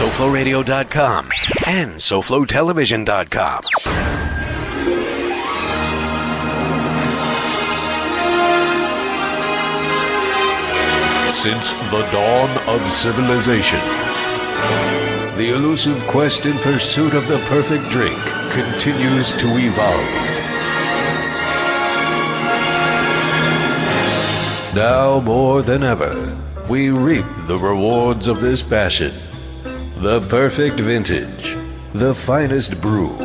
SoFloRadio.com and SoFloTelevision.com. Since the dawn of civilization, the elusive quest in pursuit of the perfect drink continues to evolve. Now more than ever, we reap the rewards of this passion. The perfect vintage, the finest brew,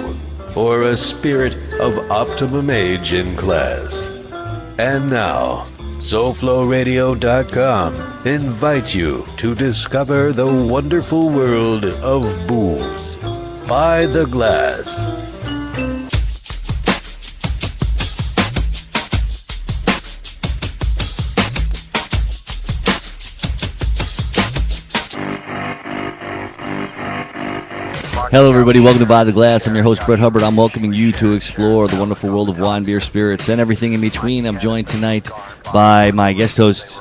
for a spirit of optimum age and class. And now, SoFloRadio.com invites you to discover the wonderful world of booze. By the glass. Hello, everybody. Welcome to By the Glass. I'm your host, Brett Hubbard. I'm welcoming you to explore the wonderful world of wine, beer, spirits, and everything in between. I'm joined tonight by my guest host.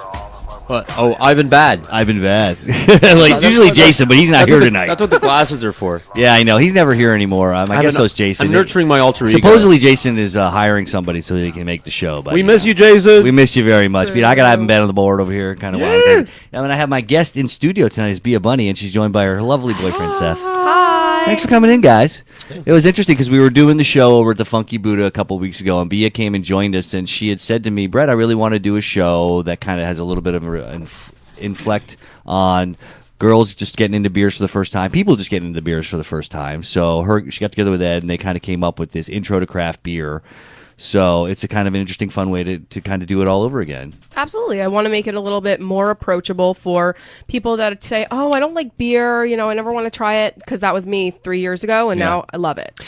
What? Oh, Ivan Bad. Ivan Bad. It's usually Jason, but he's not here tonight. That's what the glasses are for. Yeah, I know. He's never here anymore. My guest host, Jason. I'm nurturing my alter ego. Supposedly, Jason is hiring somebody so he can make the show. But, we miss you, Jason. We miss you very much. I got Ivan Bad on the board over here. Kind of wild. And I have my guest in studio tonight is Bia Bunny, and she's joined by her lovely boyfriend, Seth. Thanks for coming in, guys. It was interesting because we were doing the show over at the Funky Buddha a couple weeks ago, and Bia came and joined us, and she had said to me, Brett, I really want to do a show that kind of has a little bit of an inflect on girls just getting into beers for the first time, people just getting into beers for the first time. So she got together with Ed, and they kind of came up with this intro to craft beer. So it's a kind of an interesting, fun way to kind of do it all over again. Absolutely. I want to make it a little bit more approachable for people that say, oh, I don't like beer. I never want to try it, because that was me 3 years ago, and now I love it.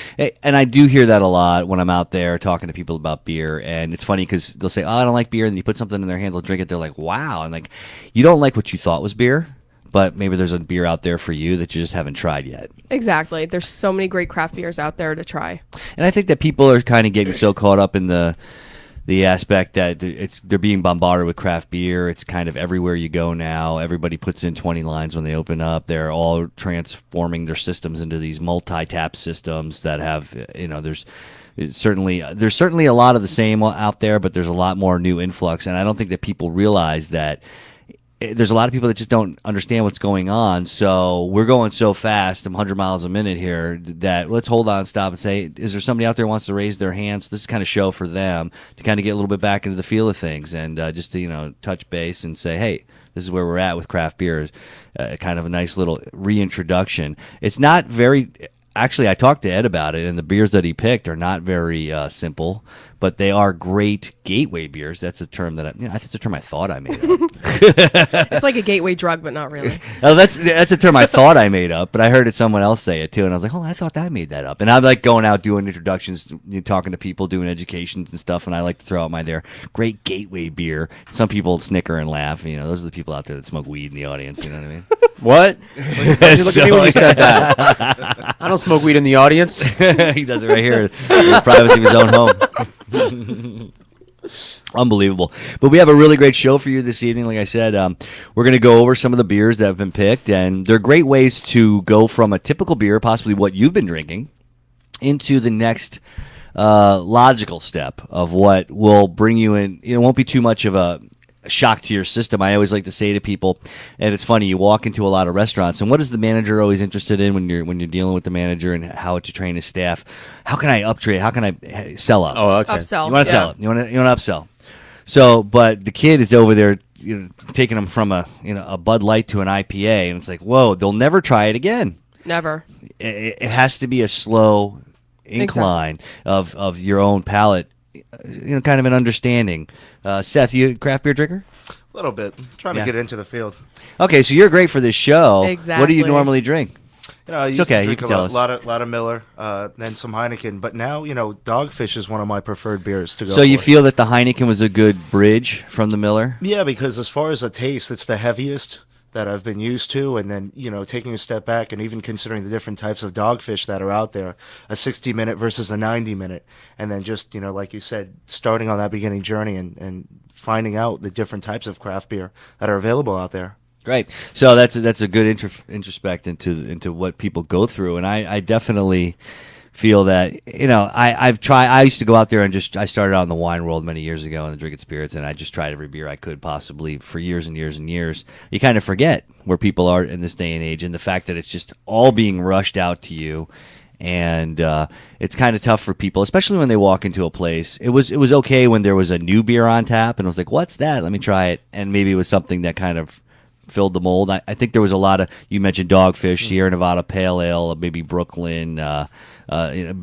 And I do hear that a lot when I'm out there talking to people about beer. And it's funny because they'll say, oh, I don't like beer. And you put something in their hand, they'll drink it. They're like, wow. And like, you don't like what you thought was beer, but maybe there's a beer out there for you that you just haven't tried yet. Exactly. There's so many great craft beers out there to try. And I think that people are kind of getting so caught up in the aspect that they're being bombarded with craft beer. It's kind of everywhere you go now. Everybody puts in 20 lines when they open up. They're all transforming their systems into these multi-tap systems that have, there's certainly a lot of the same out there, but there's a lot more new influx. And I don't think that people realize that there's a lot of people that just don't understand what's going on. So we're going so fast, 100 miles a minute here, that let's hold on, stop, and say, is there somebody out there who wants to raise their hands? This is kind of show for them to kind of get a little bit back into the feel of things, and just to touch base and say, hey, this is where we're at with craft beer. Kind of a nice little reintroduction. It's not very. Actually, I talked to Ed about it, and the beers that he picked are not very simple, but they are great gateway beers. That's a term that it's a term I thought I made up. It's like a gateway drug, but not really. Oh, that's a term I thought I made up, but I heard someone else say it too, and I was like, oh, I thought I made that up. And I'm like going out doing introductions, talking to people, doing educations and stuff, and I like to throw out their great gateway beer. Some people snicker and laugh. Those are the people out there that smoke weed in the audience. You know what I mean? What? Look at me when you said that. I don't smoke weed in the audience. He does it right here in the privacy of his own home. Unbelievable. But we have a really great show for you this evening. Like I said, we're going to go over some of the beers that have been picked, and they're great ways to go from a typical beer, possibly what you've been drinking, into the next logical step of what will bring you in. It won't be too much of a shock to your system. I always like to say to people, and it's funny, you walk into a lot of restaurants, and what is the manager always interested in when you're dealing with the manager and how to train his staff? How can I uptrade? How can I sell up? Oh, okay. Upsell. You want to sell it. You want to upsell. So, but the kid is over there, taking them from a Bud Light to an IPA, and it's like, whoa, they'll never try it again. Never. It has to be a slow incline of your own palate. Kind of an understanding. Seth, you a craft beer drinker? A little bit. Trying to get into the field. Okay, so you're great for this show. Exactly. What do you normally drink? I used okay. to drink You can tell us. a lot of Miller, then some Heineken. But now, Dogfish is one of my preferred beers to go. So you for. feel that the Heineken was a good bridge from the Miller? Yeah, because as far as a taste, it's the heaviest that I've been used to, and then taking a step back and even considering the different types of Dogfish that are out there, a 60-minute versus a 90-minute, and then just like you said, starting on that beginning journey and finding out the different types of craft beer that are available out there. Great. So that's a good introspect into what people go through, and I definitely feel that I've tried. I used to go out there and I started out in the wine world many years ago in the drinking spirits, and I just tried every beer I could possibly for years and years and years. You kind of forget where people are in this day and age, and the fact that it's just all being rushed out to you. And it's kind of tough for people, especially when they walk into a place. It was okay when there was a new beer on tap, and it was like, "What's that? Let me try it." And maybe it was something that kind of filled the mold. I think there was a lot of, you mentioned Dogfish, Sierra Nevada Pale Ale, maybe Brooklyn,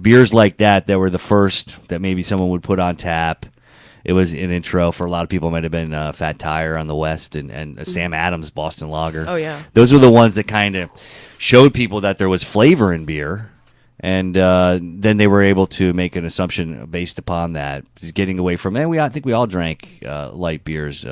beers like that were the first that maybe someone would put on tap. It was an intro for a lot of people. It might have been Fat Tire on the West and Sam Adams Boston Lager. Oh yeah, those were the ones that kind of showed people that there was flavor in beer. And then they were able to make an assumption based upon that, getting away from. And I think we all drank light beers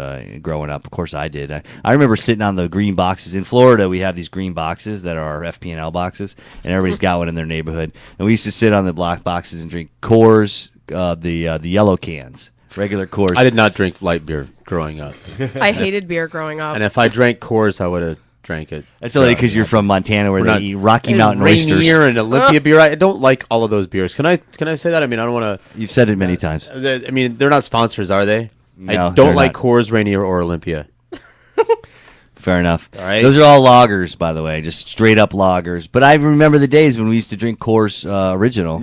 growing up. Of course, I did. I remember sitting on the green boxes in Florida. We have these green boxes that are FP&L boxes, and everybody's got one in their neighborhood. And we used to sit on the black boxes and drink Coors, the yellow cans, regular Coors. I did not drink light beer growing up, I hated beer growing up. and if I drank Coors, I would have drank it. That's only because you're from Montana, where they eat Rocky Mountain oysters. Rainier and Olympia beer. I don't like all of those beers. Can I say that? I mean, I don't want to. You've said it many times. I mean, they're not sponsors, are they? No, I they're don't like not. Coors, Rainier, or Olympia. Fair enough. All right. Those are all lagers, by the way, just straight up lagers. But I remember the days when we used to drink Coors Original,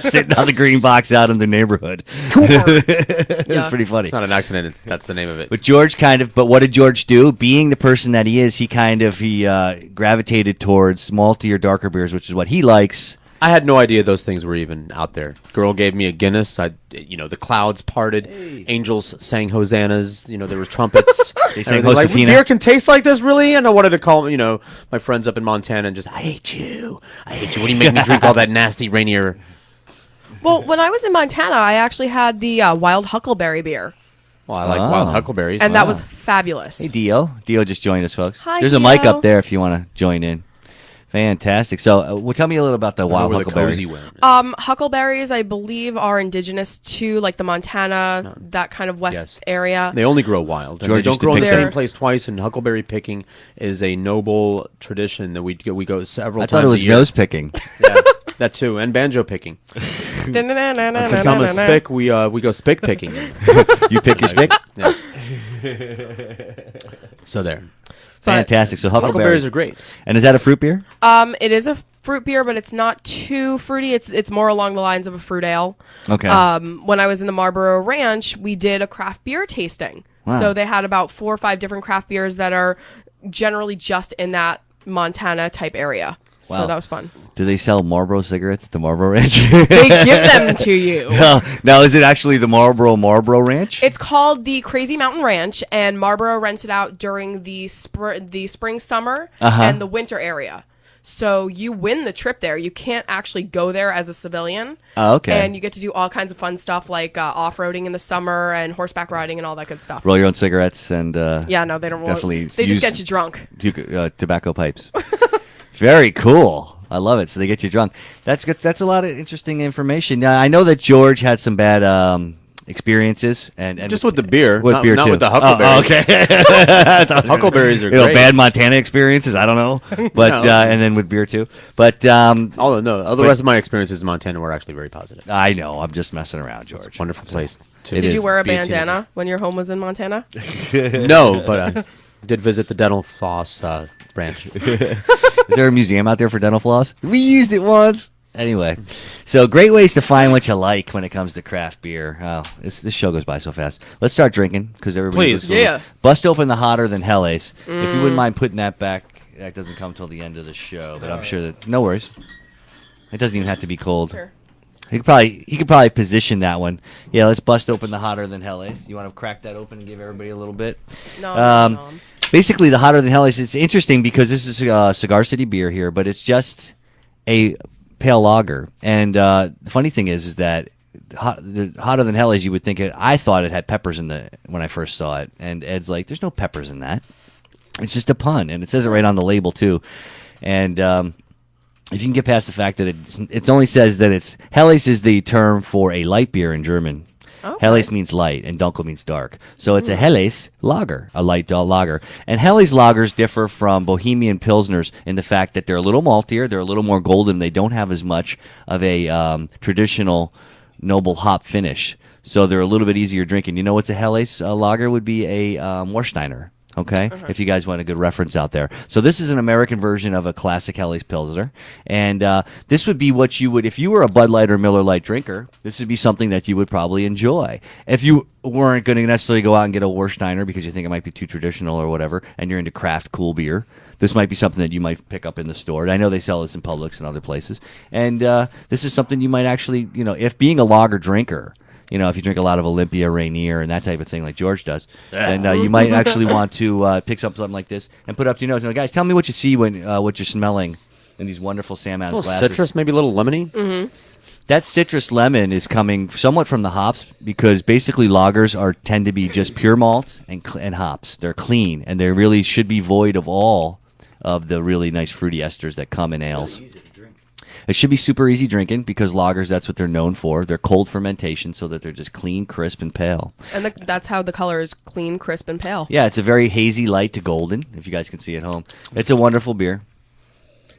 sitting on the green box out in the neighborhood. It was Yeah. pretty funny. It's not an accident. That's the name of it. But George but what did George do? Being the person that he is, he gravitated towards malty or darker beers, which is what he likes. I had no idea those things were even out there. Girl gave me a Guinness. The clouds parted. Angels sang hosannas. There were trumpets. They sang Like, Josefina. beer can taste like this, really? And I wanted to call, my friends up in Montana and just, I hate you. I hate you. What do you make me drink all that nasty Rainier? Well, when I was in Montana, I actually had the wild huckleberry beer, Well, I like Oh. wild huckleberries. and that was fabulous. Hey, Dio. Dio just joined us, folks. Hi, There's a mic Dio. up there if you want to join in. Fantastic. So, tell me a little about the wild where the huckleberry. cozy went. Huckleberries, I believe, are indigenous to like the Montana, that kind of west Yes. area. They only grow wild. And George they used don't to grow in the pick same them. place twice. And huckleberry picking is a noble tradition that we go several I times thought it was a year. nose picking. Yeah, that too, and banjo picking. And so tell me spick, we go spick picking. You pick your stick? Yes. So there. Fantastic. So Huckleberries huckleberries are great. And is that a fruit beer? It is a fruit beer, but it's not too fruity. It's more along the lines of a fruit ale. Okay. When I was in the Marlboro Ranch, we did a craft beer tasting. Wow. So they had about 4 or 5 different craft beers that are generally just in that Montana type area. Wow. So that was fun. Do they sell Marlboro cigarettes at the Marlboro Ranch? They give them to you. Now, is it actually the Marlboro Ranch? It's called the Crazy Mountain Ranch, and Marlboro rents it out during the spring, summer, and the winter area. So you win the trip there. You can't actually go there as a civilian. Oh, okay. And you get to do all kinds of fun stuff like off-roading in the summer and horseback riding and all that good stuff. Roll your own cigarettes and Yeah, no, they don't. Definitely They use- just get you drunk. tobacco pipes. Very cool. I love it. So they get you drunk. That's good. That's a lot of interesting information. Now, I know that George had some bad experiences and Just with the beer, with not, beer not too. with the Oh, huckleberries. okay. Huckleberries are great. bad Montana experiences. I don't know, but No. and then with beer too. But Although no, all the But- rest of my experiences in Montana were actually very positive. I know I'm just messing around, George. Wonderful place. To It Did is. you wear a be a bandana when your home was in Montana? No, but I did visit the dental floss branch. Is there a museum out there for dental floss? We used it once. Anyway, so great ways to find what you like when it comes to craft beer. Oh, this show goes by so fast. Let's start drinking because everybody. Please. Yeah. Bust open the Hotter Than Hell Ace. If you wouldn't mind putting that back, that doesn't come till the end of the show, but I'm sure that no worries. It doesn't even have to be cold. Sure. He could probably position that one. Yeah, let's bust open the Hotter Than Hell Ace. You want to crack that open and give everybody a little bit? No. Um, no. Basically, the Hotter Than Hell Ace, it's interesting because this is Cigar City beer here, but it's just a pale lager. And the funny thing is that the Hotter Than Hell Ace, you would think I thought it had peppers in when I first saw it. And Ed's like, there's no peppers in that. It's just a pun. And it says it right on the label, too. And if you can get past the fact that it only says that it's Helles is the term for a light beer in German, Okay. Helles means light, and Dunkel means dark. So it's a Helles lager, a light lager. And Helles lagers differ from Bohemian Pilsners in the fact that they're a little maltier, they're a little more golden, they don't have as much of a traditional noble hop finish. So they're a little bit easier drinking. You know what's a Helles lager? Would be a Warsteiner. Okay, if you guys want a good reference out there. So this is an American version of a classic Helles Pilsner. And this would be what you would, if you were a Bud Light or Miller Lite drinker, this would be something that you would probably enjoy. If you weren't going to necessarily go out and get a Warsteiner because you think it might be too traditional or whatever, and you're into craft cool beer, this might be something that you might pick up in the store. And I know they sell this in Publix and other places. And this is something you might actually, if being a lager drinker, if you drink a lot of Olympia, Rainier, and that type of thing like George does, then you might actually want to pick up something like this and put it up to your nose. Now, guys, tell me what you see when what you're smelling in these wonderful Sam Adams A little glasses. citrus, maybe a little lemony. Mm-hmm. That citrus lemon is coming somewhat from the hops because basically lagers tend to be just pure malts and hops. They're clean, and they really should be void of all of the really nice fruity esters that come in ales. It should be super easy drinking because lagers, that's what they're known for. They're cold fermentation so that they're just clean, crisp, and pale. And that's how the color is clean, crisp, and pale. Yeah, it's a very hazy light to golden, if you guys can see at home. It's a wonderful beer.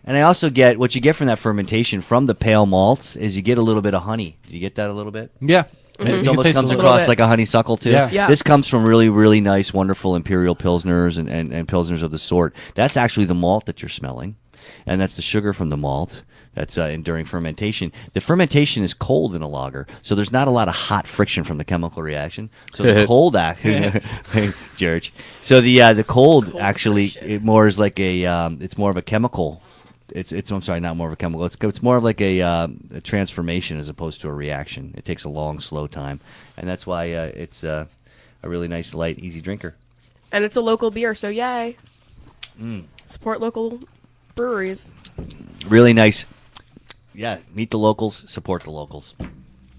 And I also get, what you get from that fermentation from the pale malts is you get a little bit of honey. Do you get that a little bit? Yeah. It almost comes across like a honeysuckle, too. Yeah. Yeah. This comes from really, really nice, wonderful Imperial Pilsners and Pilsners of the sort. That's actually the malt that you're smelling, and that's the sugar from the malt. That's during fermentation. The fermentation is cold in a lager, so there's not a lot of hot friction from the chemical reation. So the cold George. So the cold actually it more is like it's more of a chemical. I'm sorry, not more of a chemical. It's more of like a transformation as opposed to a reaction. It takes a long, slow time, and that's why it's a really nice, light, easy drinker. And it's a local beer, so yay. Support local breweries. Really nice. Yeah, meet the locals, support the locals.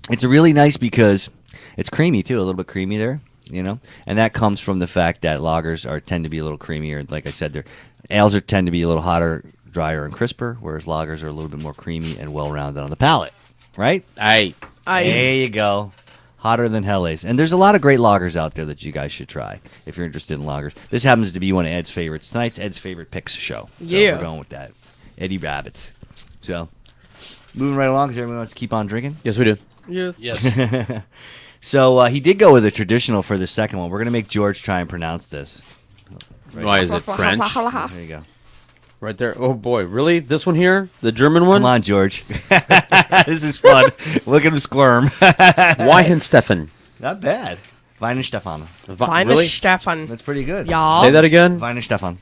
It's a really nice because it's creamy too, a little bit creamy there, and that comes from the fact that lagers tend to be a little creamier. Like I said, ales tend to be a little hotter, drier, and crisper, whereas lagers are a little bit more creamy and well-rounded on the palate. Right? Aye. There you go. Hotter than Helles. And there's a lot of great lagers out there that you guys should try if you're interested in lagers. This happens to be one of Ed's favorites. Tonight's Ed's favorite picks show. So Yeah. we're going with that. Eddie Rabbits. So, moving right along because everyone wants to keep on drinking. Yes, we do. Yes. Yes. So, he did go with a traditional for the second one. We're going to make George try and pronounce this. Why is it French? There you go. Right there. Oh boy, really? This one here, the German one. Come on, George. This is fun. Look at him squirm. Weihenstephan. Not bad. Weihenstephan. Fine Really? Stefan. That's pretty good. Y'all. Say that again. Weihenstephan.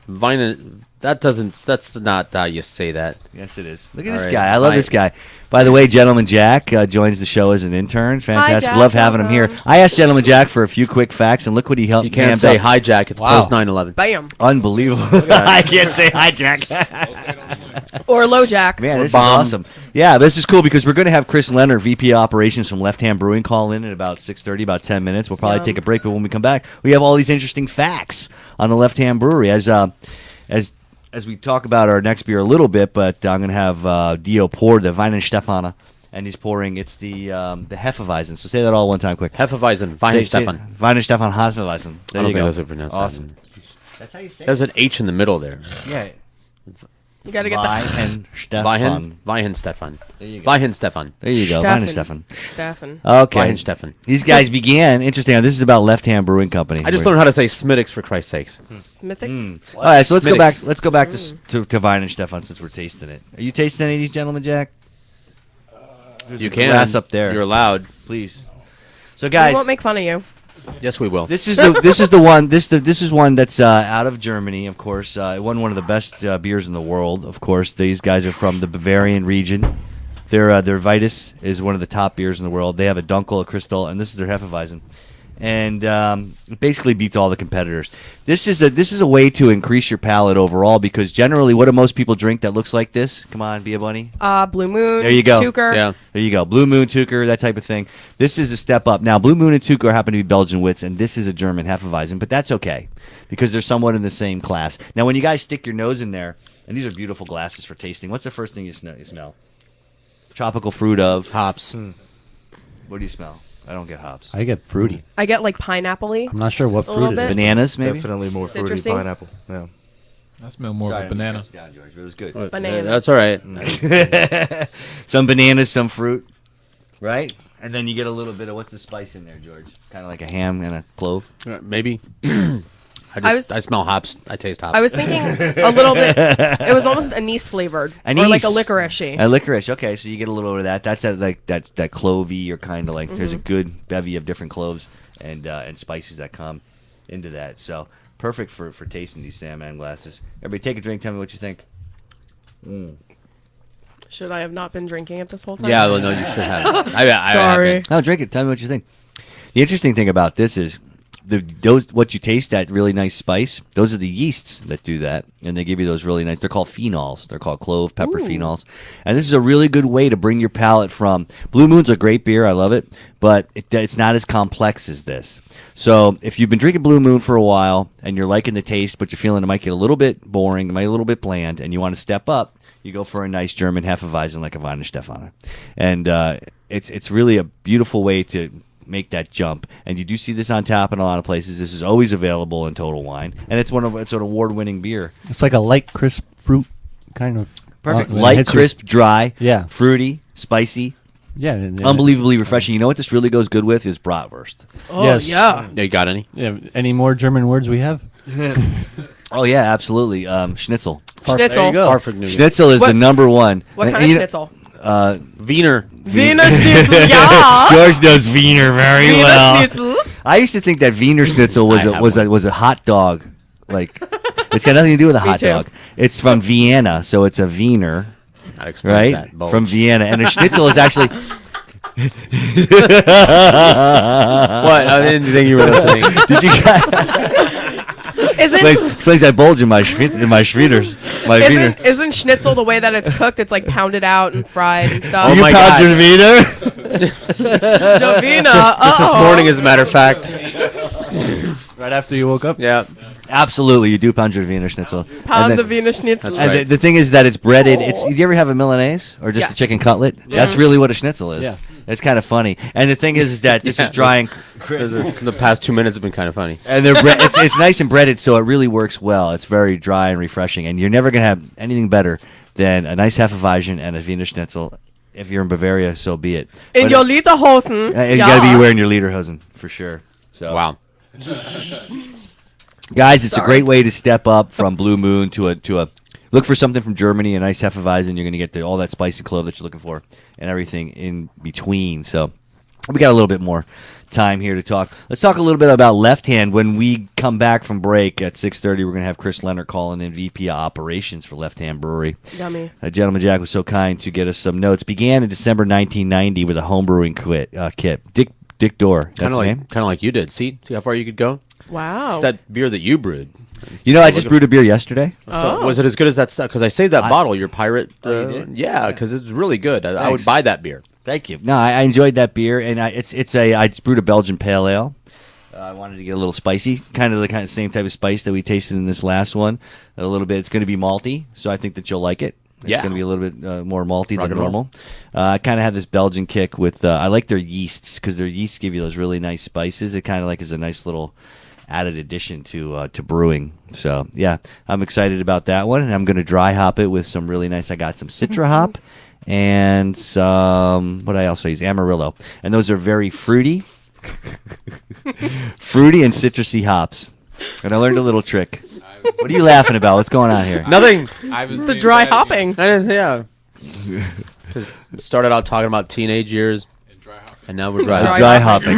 Weinen. That's not how you say that. Yes, it is. Look at All this right. guy. I love this guy. By the way, Gentleman Jack joins the show as an intern. Fantastic. Jack. Love having him here. Welcome. I asked Gentleman Jack for a few quick facts, and look what he helped. You can't jammed say up. hijack. It's Wow. post 9/11. Bam. Unbelievable. I can't say hi, Jack. Or low jack. Man, this bomb. is awesome. Yeah, this is cool because we're going to have Chris Leonard, VP Operations from Left Hand Brewing, call in at about 6:30, about 10 minutes. We'll probably Yeah. take a break, but when we come back, we have all these interesting facts on the Left Hand Brewery. As we talk about our next beer a little bit, but I'm going to have Dio pour the Weihenstephan, and he's pouring. It's the Hefeweizen. So say that all one time, quick. Hefeweizen. Weihenstephan. Weihenstephan Hefeweizen. I There don't you think go. that's a pronunciation. Awesome. That's how you say There's an H in the middle there. Yeah. You gotta get the Weihenstephan. Weihenstephan. There you go. Weihenstephan. There you go. Stefan. Weihenstephan. Stefan. Okay. Weihenstephan. These guys began, interesting. This is about Left Hand Brewing Company. I just learned how to say Smittix for Christ's sakes. Mythics. All right, so let's go back. Smittix. Let's go back to Weihenstephan since we're tasting it. Are you tasting any of these, gentlemen, Jack? You a can. glass up there. You're allowed. Please. So, We guys, won't make fun of you. Yes, we will. this is the one. This is one that's out of Germany, of course. It won one of the best beers in the world. Of course, these guys are from the Bavarian region. Their Vitus is one of the top beers in the world. They have a Dunkel, a Crystal, and this is their Hefeweizen. And it basically beats all the competitors. This is a way to increase your palate overall because generally, what do most people drink that looks like this? Come on, be a bunny. Blue Moon. There you go. Tuker. Yeah. There you go. Blue Moon, Tuker, that type of thing. This is a step up. Now, Blue Moon and Tuker happen to be Belgian wits, and this is a German Hefeweizen, but that's okay because they're somewhat in the same class. Now, when you guys stick your nose in there, and these are beautiful glasses for tasting, what's the first thing you smell? Tropical fruit of Hops. What do you smell? I don't get hops. I get fruity. I get like pineapple-y. I'm not sure what little fruit it bit. is. Bananas, maybe. Definitely more fruity Citrusy? pineapple. Yeah. I smell more of a banana. Down, George, but it was good. Bananas. That's all right. Some bananas, some fruit, right? And then you get a little bit of what's the spice in there, George? Kind of like a ham and a clove. Maybe. I was- I smell hops. I taste hops. I was thinking a little bit. It was almost anise flavored, or like a Anise. licorice-y. A licorice. Okay, so you get a little bit of that. That's like that clovey or kind of like. There's a good bevy of different cloves and spices that come into that. So perfect for tasting these salmon glasses. Everybody, take a drink. Tell me what you think. Should I have not been drinking it this whole time? Yeah, well, no, you should have. I Sorry. haven't. No, drink it. Tell me what you think. The interesting thing about this is what you taste, that really nice spice. Those are the yeasts that do that, and they give you those really nice. They're called phenols. They're called clove pepper phenols, and this is a really good way to bring your palate from. Blue Moon's a great beer. I love it, but it's not as complex as this. So if you've been drinking Blue Moon for a while and you're liking the taste, but you're feeling it might get a little bit boring, it might be a little bit bland, and you want to step up, you go for a nice German Hefeweizen like a Weihenstephaner, and it's really a beautiful way to make that jump. And you do see this on tap in a lot of places. This is always available in Total Wine, and it's an award-winning beer. It's like a light, crisp fruit kind of. Perfect, when it light, hits you- crisp, dry, Yeah. fruity, spicy, Yeah. and- unbelievably refreshing. You know what this really goes good with is bratwurst. Oh Yes. yeah. Yeah, you got any? Yeah. Any more German words we have? Oh yeah, absolutely. Schnitzel. Schnitzel. There you go. Perfect nougat. Schnitzel is What- the number one. What And kind of you know- schnitzel? Wiener. Wiener Schnitzel. Yeah. George knows Wiener very Wiener well. Schnitzel. I used to think that Wiener Schnitzel I have was a hot dog. Like, it's got nothing to do with a hot too. dog. It's from Vienna, so it's a Wiener, I'd explain right? that. Bulge. From Vienna, and a Schnitzel is actually. What? I didn't think you were listening. Did you guys? Explains that bulge in my schwieners. My Wiener. Isn't schnitzel the way that it's cooked? It's like pounded out and fried and stuff. Oh You my pound God. your Wiener? Jovina. Just this morning, as a matter of fact. Right after you woke up? Yeah. Absolutely, you do pound your Wiener Schnitzel. Pound And the then- Wiener Schnitzel. That's And right. the thing is that it's breaded. Do you ever have a Milanese or just a Yes. chicken cutlet? That's really what a schnitzel is. Yeah. It's kind of funny. And the thing is that this Yeah. is drying, The past 2 minutes have been kind of funny. and it's nice and breaded, so it really works well. It's very dry and refreshing, and you're never gonna have anything better than a nice Hefeweizen and a Wiener Schnitzel. If you're in Bavaria, so be it. In But your lederhosen. you gotta be wearing your lederhosen for sure. So Wow. guys, it's a great way to step up from Blue Moon to a look for something from Germany, a nice Hefeweizen. You're going to get all that spice and clove that you're looking for, and everything in between. So we got a little bit more time here to talk. Let's talk a little bit about Left Hand. When we come back from break at 6:30, we're going to have Chris Leonard calling in, VP of Operations for Left Hand Brewery. Yummy. Gentleman Jack was so kind to get us some notes. Began in December 1990 with a home brewing kit. Dick Dorr. That's Kind his of name. like you did. See how far you could go. Wow. It's that beer that you brewed. You know, I just brewed a beer yesterday. So was it as good as that stuff? Because I saved that bottle, your pirate. you did? Yeah, because it's really good. I would Thanks. buy that beer. Thank you. No, I enjoyed that beer, and I just brewed a Belgian pale ale. I wanted to get a little spicy, kind of the same type of spice that we tasted in this last one. A little bit. It's going to be malty, so I think that you'll like it. It's Yeah. going to be a little bit more malty Rock than and roll. normal. I kind of have this Belgian kick with. I like their yeasts because their yeasts give you those really nice spices. It kind of like is a nice little added addition to brewing. So yeah, I'm excited about that one, and I'm going to dry hop it with some really nice. I got some Citra hop and some what I also use Amarillo, and those are very fruity, fruity and citrusy hops. And I learned a little trick. What are you laughing about? What's going on here? Nothing. The dry hopping. Yeah. 'Cause we started out talking about teenage years, and now we're Dry Dry hopping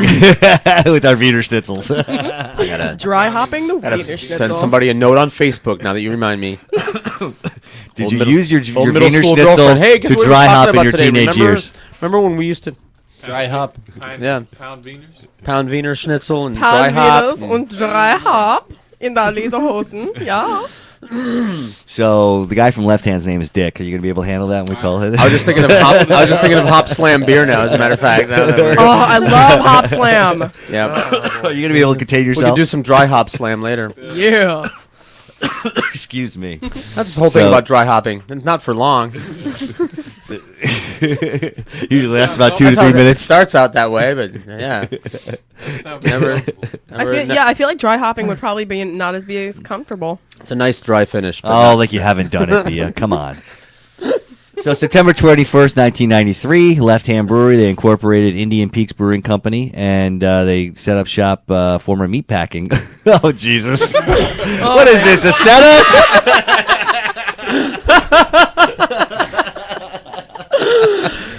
with our Wiener Schnitzels. I gotta Dry hopping the gotta Wiener send Schnitzel. somebody a note on Facebook now that you remind me. Did Old you middle- use your old middle Wiener school Schnitzel girlfriend. Hey, guess to what we were dry talking hop in about your today? teenage Remember- years? Remember when we used to Dry hop. Yeah. Pound Wieners? pound Wiener Schnitzel and dry Pound hop? Wieners und dry hop in der Lederhosen. Ja. So the guy from Left Hand's name is Dick. Are you gonna be able to handle that when we call it? I was just thinking of Hop Slam beer now. As a matter of fact, now that we're- Oh, I love Hop Slam. yeah, Are you gonna be able to contain we could yourself? do some dry hop slam later. Yeah. Excuse me. That's the whole thing So- about dry hopping. It's not for long. Usually lasts about 2 to That's how 3 it minutes. starts out that way, but yeah, never. I feel like dry hopping would probably be not be as comfortable. It's a nice dry finish. But Oh, not- like you haven't done it, Bia. Come on. So September 21st, 1993, Left Hand Brewery, they incorporated Indian Peaks Brewing Company, and they set up shop former meatpacking. Oh, Jesus. What is this, a setup?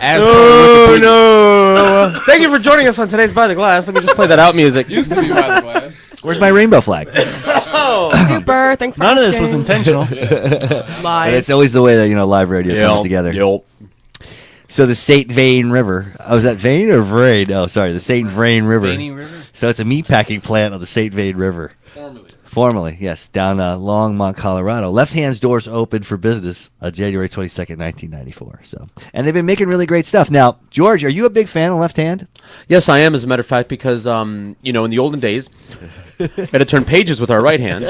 Oh, no. Thank you for joining us on today's By the Glass. Let me just play that out music. Used to be by the glass. Where's my rainbow flag? Super. Thanks for None of this was asking. intentional. But Lies. it's always the way that live radio comes together. So the St. Vrain River. Oh, is that Vane or Vrain? Oh, sorry, the St. Vrain River. River? So it's a meatpacking plant on the St. Vrain River. Formerly, yes, down Longmont, Colorado. Left Hand's doors opened for business on January 22nd, 1994. So, and they've been making really great stuff. Now, George, are you a big fan of Left Hand? Yes, I am, as a matter of fact, because, in the olden days, we had to turn pages with our right hand.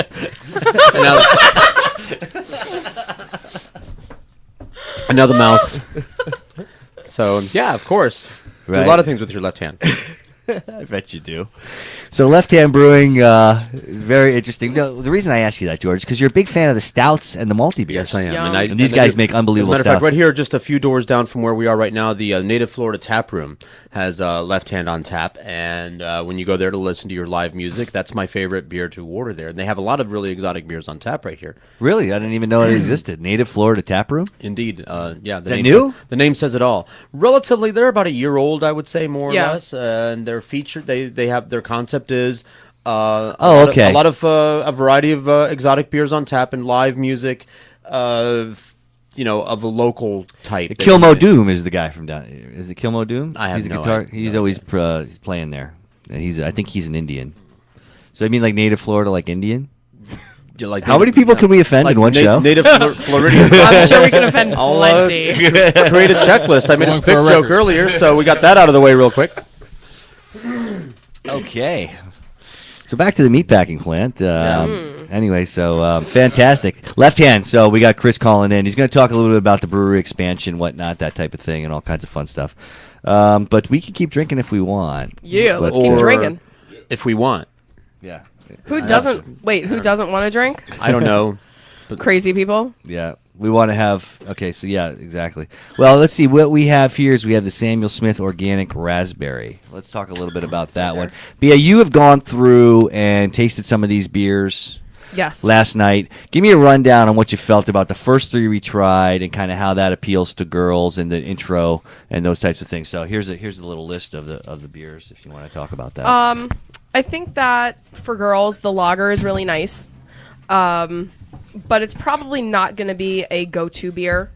And now the mouse. So, yeah, of course. Do Right. a lot of things with your left hand. I bet you do. So Left Hand Brewing, very interesting. No, the reason I ask you that, George, is because you're a big fan of the stouts and the malty beers. Yes, I am. Yum. And these guys make unbelievable As a matter of fact, stouts. right here, just a few doors down from where we are right now, the Native Florida Tap Room has Left Hand on tap. And when you go there to listen to your live music, that's my favorite beer to order there. And they have a lot of really exotic beers on tap right here. Really? I didn't even know it existed. Native Florida Tap Room? Indeed. Yeah. The that name new? The name says it all. Relatively, they're about a year old, I would say, more or Yeah. less. And they're featured. They have their concept is okay. a lot of a variety of exotic beers on tap and live music of of a local type. Kilmo Doom is the guy from down here. Is it Kilmo Doom? I have he's a no guitar. idea. He's always playing there. And I think he's an Indian. So I mean like Native Florida, like Indian? Like How many people can we offend in one show? Native Floridians. I'm sure we can offend I'll, plenty. create a checklist. I made a Going spit for a joke record. earlier, so we got that out of the way real quick. Okay. So back to the meatpacking plant. Anyway, so fantastic. Left Hand. So we got Chris calling in. He's going to talk a little bit about the brewery expansion, whatnot, that type of thing, and all kinds of fun stuff. But we can keep drinking if we want. Yeah, let's Or- keep drinking. If we want. Yeah. Who doesn't? Wait, who doesn't want to drink? I don't know. Crazy people. Yeah. We want to have. Okay, so yeah, exactly. Well, let's see. What we have here is we have the Samuel Smith Organic Raspberry. Let's talk a little bit about that one. Bia, you have gone through and tasted some of these beers Yes. last night. Give me a rundown on what you felt about the first three we tried and kind of how that appeals to girls and the intro and those types of things. So here's a little list of the beers if you want to talk about that. I think that for girls, the lager is really nice. But it's probably not going to be a go-to beer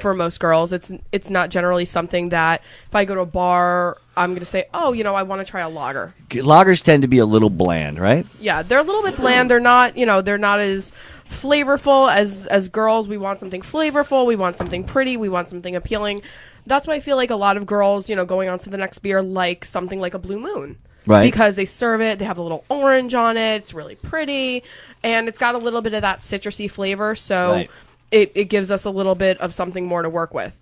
for most girls. It's not generally something that if I go to a bar, I'm going to say, oh, I want to try a lager. Lagers tend to be a little bland, right? Yeah, they're a little bit bland. They're not, they're not as flavorful as girls. We want something flavorful. We want something pretty. We want something appealing. That's why I feel like a lot of girls, going on to the next beer, like something like a Blue Moon. Right. Because they serve it, they have a little orange on it, it's really pretty, and it's got a little bit of that citrusy flavor, so Right. it gives us a little bit of something more to work with.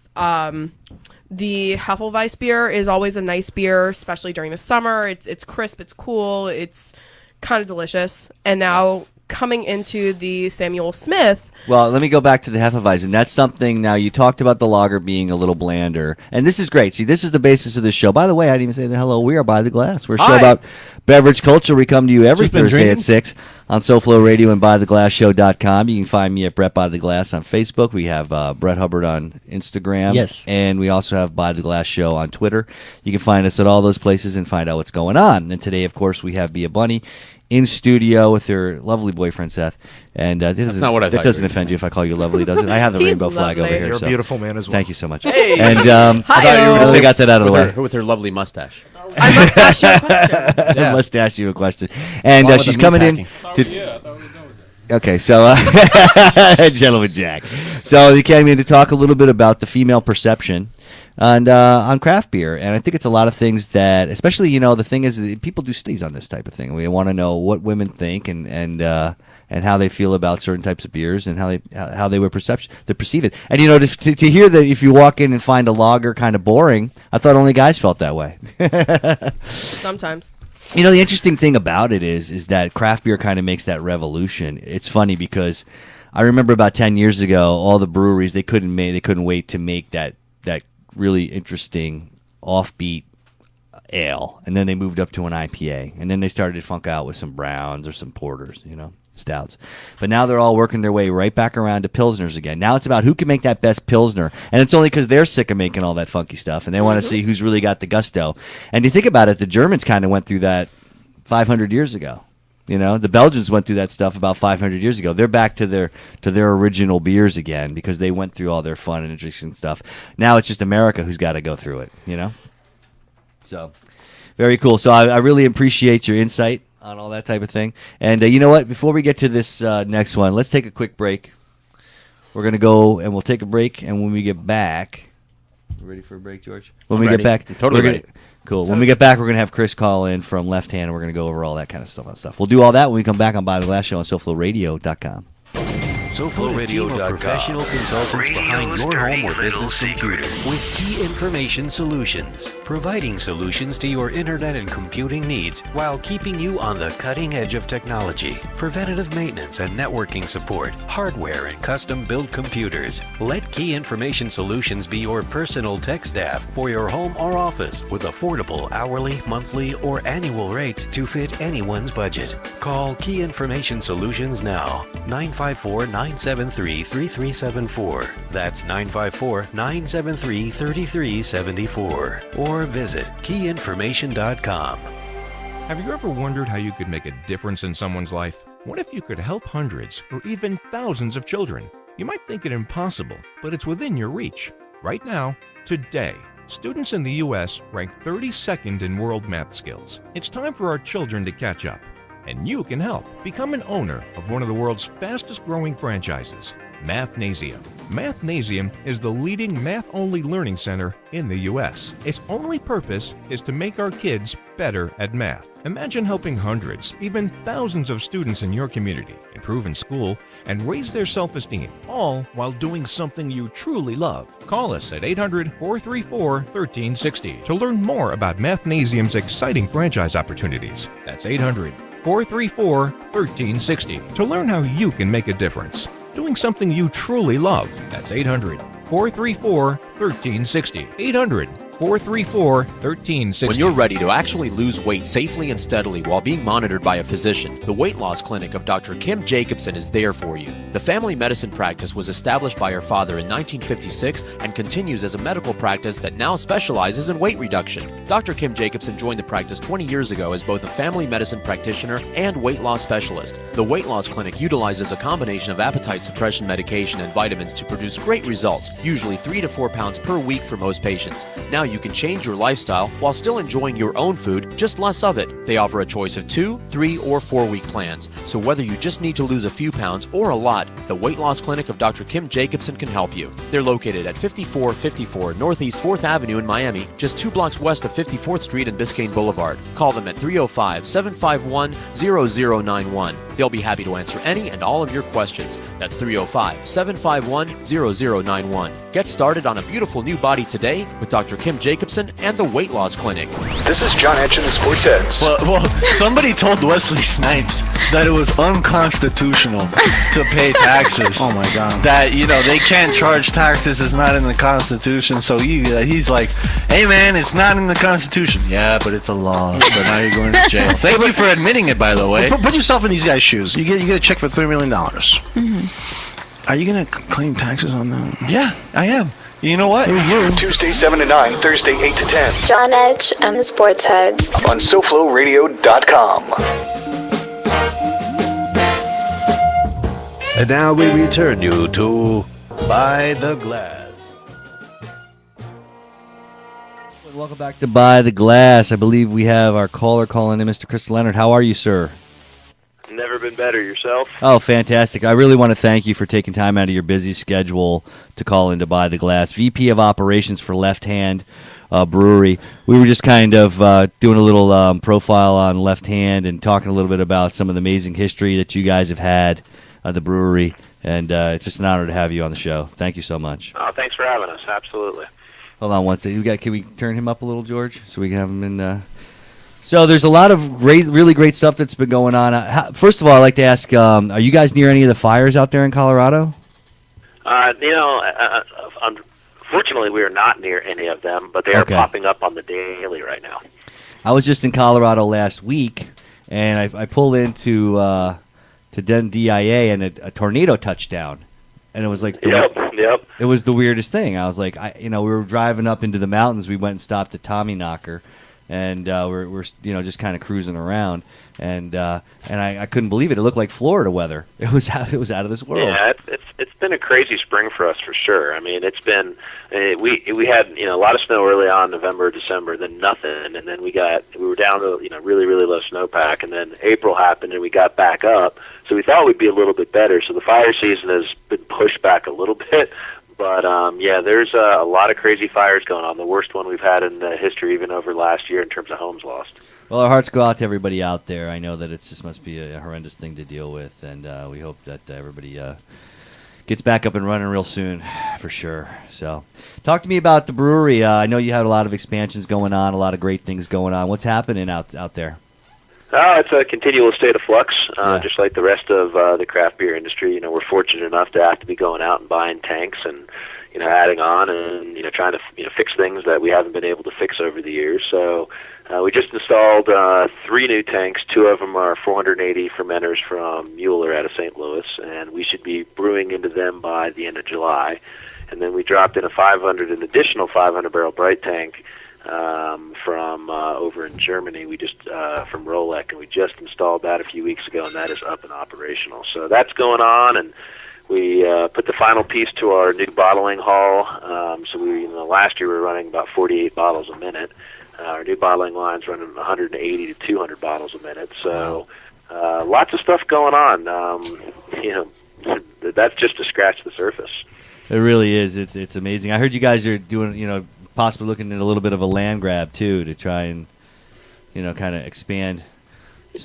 The Hefeweiss beer is always a nice beer, especially during the summer. It's crisp, it's cool, it's kind of delicious. And now coming into the Samuel Smith, Well, let me go back to the Hefeweizen. That's something. Now you talked about the lager being a little blander, and this is great. See, this is the basis of this show. By the way, I didn't even say the hello. We are By the Glass. We're a show Hi. about beverage culture. We come to you every Just been Thursday drinking? at 6 on SoFlo Radio and ByTheGlassShow.com. You can find me at Brett By the Glass on Facebook. We have Brett Hubbard on Instagram. Yes. And we also have By the Glass Show on Twitter. You can find us at all those places and find out what's going on. And today, of course, we have Bia Bunny in studio with her lovely boyfriend Seth, and that doesn't, not what I that thought doesn't you were offend you if I call you lovely, does it? I have the He's rainbow flag over lovely. here. You're a so beautiful man as well. Thank you so much. And I thought you were Hi-yo. gonna we say got that out of the way. with her lovely mustache. I must ask you a question. I must ask you a question. And Along with she's the coming in. meatpacking. To, Yeah, I thought we were done with that. okay, so Gentleman Jack. So you came in to talk a little bit about the female perception and on craft beer. And I think it's a lot of things that, especially, you know, the thing is that people do studies on this type of thing. We want to know what women think and how they feel about certain types of beers and how they perceive it. And, you know, to hear that if you walk in and find a lager kind of boring, I thought only guys felt that way. Sometimes. You know, the interesting thing about it is that craft beer kind of makes that revolution. It's funny because I remember about 10 years ago, all the breweries, they couldn't wait to make that really interesting offbeat ale, and then they moved up to an IPA, and then they started to funk out with some browns or some porters, you know, stouts. But now they're all working their way right back around to pilsners again. Now it's about who can make that best pilsner, and it's only because they're sick of making all that funky stuff, and they want to see who's really got the gusto. And you think about it, the Germans kind of went through that 500 years ago. You know, the Belgians went through that stuff about 500 years ago. They're back to their original beers again because they went through all their fun and interesting stuff. Now it's just America who's got to go through it, you know? So, very cool. So I really appreciate your insight on all that type of thing. And you know what? Before we get to this next one, let's take a quick break. We're going to go and we'll take a break. And when we get back, you ready for a break, George? When we ready. get back, I'm totally ready. Cool. When we get back, we're going to have Chris call in from Left Hand, and we're going to go over all that kind of stuff. We'll do all that when we come back on By the Glass Show on SoFloRadio.com. SoFloRadio.com. Professional consultants behind your home or business computer with Key Information Solutions, providing solutions to your internet and computing needs while keeping you on the cutting edge of technology. Preventative maintenance and networking support, hardware and custom-built computers. Let Key Information Solutions be your personal tech staff for your home or office with affordable hourly, monthly, or annual rates to fit anyone's budget. Call Key Information Solutions now. 954-973-3374. That's 954-973-3374. Or visit keyinformation.com. Have you ever wondered how you could make a difference in someone's life? What if you could help hundreds or even thousands of children? You might think it impossible, but it's within your reach. Right now, today, students in the U.S. rank 32nd in world math skills. It's time for our children to catch up. And you can help. Become an owner of one of the world's fastest growing franchises, Mathnasium. Mathnasium is the leading math-only learning center in the U.S. Its only purpose is to make our kids better at math. Imagine helping hundreds, even thousands of students in your community improve in school and raise their self-esteem, all while doing something you truly love. Call us at 800-434-1360 to learn more about Mathnasium's exciting franchise opportunities. That's 800-434-1360 to learn how you can make a difference. Doing something you truly love. That's 800-434-1360. 800-434-1360. When you're ready to actually lose weight safely and steadily while being monitored by a physician, the Weight Loss Clinic of Dr. Kim Jacobson is there for you. The family medicine practice was established by her father in 1956 and continues as a medical practice that now specializes in weight reduction. Dr. Kim Jacobson joined the practice 20 years ago as both a family medicine practitioner and weight loss specialist. The Weight Loss Clinic utilizes a combination of appetite suppression medication and vitamins to produce great results, usually 3 to 4 pounds per week for most patients. Now you can change your lifestyle while still enjoying your own food, just less of it. They offer a choice of 2, 3, or 4-week plans. So whether you just need to lose a few pounds or a lot, the Weight Loss Clinic of Dr. Kim Jacobson can help you. They're located at 5454 Northeast 4th Avenue in Miami, just 2 blocks west of 54th Street and Biscayne Boulevard. Call them at 305-751-0091. They'll be happy to answer any and all of your questions. That's 305-751-0091. Get started on a beautiful new body today with Dr. Kim Jacobson and the Weight Loss Clinic. This is John Etch in the Sports Heads. Well, somebody told Wesley Snipes that it was unconstitutional to pay taxes. Oh my God. That, you know, they can't charge taxes. It's not in the Constitution. So he's like, hey man, it's not in the Constitution. Yeah, but it's a law. So now you're going to jail. Thank you for admitting it, by the way. Put yourself in these guys' shoes. You get a check for $3 million. Mm-hmm. Are you going to claim taxes on them? Yeah, I am. You know what? Tuesday 7 to 9, Thursday 8 to 10. John Edge and the Sports Heads on SoFloRadio.com. And now we return you to By the Glass. Welcome back to By the Glass. I believe we have our caller calling in, Mr. Chris Leonard. How are you, sir? Never been better. Yourself? Oh, fantastic. I really want to thank you for taking time out of your busy schedule to call in to buy the glass. VP of Operations for Left Hand Brewery. We were just kind of doing a little profile on Left Hand and talking a little bit about some of the amazing history that you guys have had at the brewery. And it's just an honor to have you on the show. Thank you so much. Oh, thanks for having us. Absolutely. Hold on one second. Can we turn him up a little, George, so we can have him in? So there's a lot of really great stuff that's been going on. First of all, I'd like to ask, are you guys near any of the fires out there in Colorado? Unfortunately, we are not near any of them, but they are popping up on the daily right now. I was just in Colorado last week, and I pulled into DIA, and a tornado touched down. And it was like It was the weirdest thing. I was like, we were driving up into the mountains. We went and stopped at Tommyknocker, and we're just kind of cruising around, and I couldn't believe it. It looked like Florida weather. It was out of this world. Yeah, it's been a crazy spring for us for sure. I mean, it's been we had a lot of snow early on, November, December, then nothing, and then we were down to really low snowpack, and then April happened and we got back up. So we thought we'd be a little bit better. So the fire season has been pushed back a little bit. But, there's a lot of crazy fires going on. The worst one we've had in history, even over last year, in terms of homes lost. Well, our hearts go out to everybody out there. I know that it just must be a horrendous thing to deal with, and we hope that everybody gets back up and running real soon, for sure. So talk to me about the brewery. I know you had a lot of expansions going on, a lot of great things going on. What's happening out there? It's a continual state of flux, just like the rest of the craft beer industry. We're fortunate enough to have to be going out and buying tanks and, adding on and, trying to, fix things that we haven't been able to fix over the years. So we just installed 3 new tanks. 2 of them are 480 fermenters from Mueller out of St. Louis, and we should be brewing into them by the end of July. And then we dropped in an additional 500-barrel bright tank from over in Germany. We just from Rolec, and we just installed that a few weeks ago, and that is up and operational. So that's going on, and we put the final piece to our new bottling hall. So last year we were running about 48 bottles a minute. Our new bottling line's running 180 to 200 bottles a minute. So lots of stuff going on. That's just to scratch the surface. It really is. It's amazing. I heard you guys are doing, possibly looking at a little bit of a land grab too, to try and kind of expand.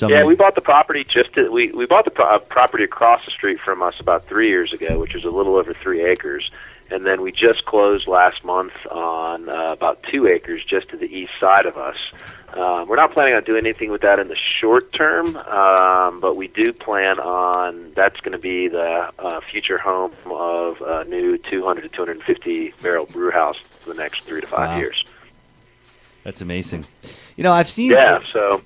We bought the property we bought the property across the street from us about 3 years ago, which is a little over 3 acres, and then we just closed last month on about 2 acres just to the east side of us. We're not planning on doing anything with that in the short term, but we do plan on that's going to be the future home of a new 200 to 250 barrel brew house for the next 3 to 5 years. That's amazing. I've seen. Yeah, so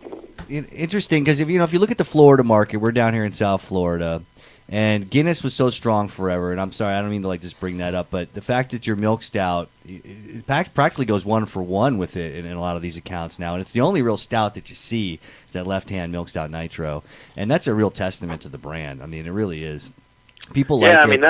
interesting because if you look at the Florida market, we're down here in South Florida, and Guinness was so strong forever. And I'm sorry, I don't mean to just bring that up, but the fact that your milk stout it practically goes 1 for 1 with it in a lot of these accounts now, and it's the only real stout that you see is that Left Hand Milk Stout Nitro, and that's a real testament to the brand. I mean, it really is. People like it. I mean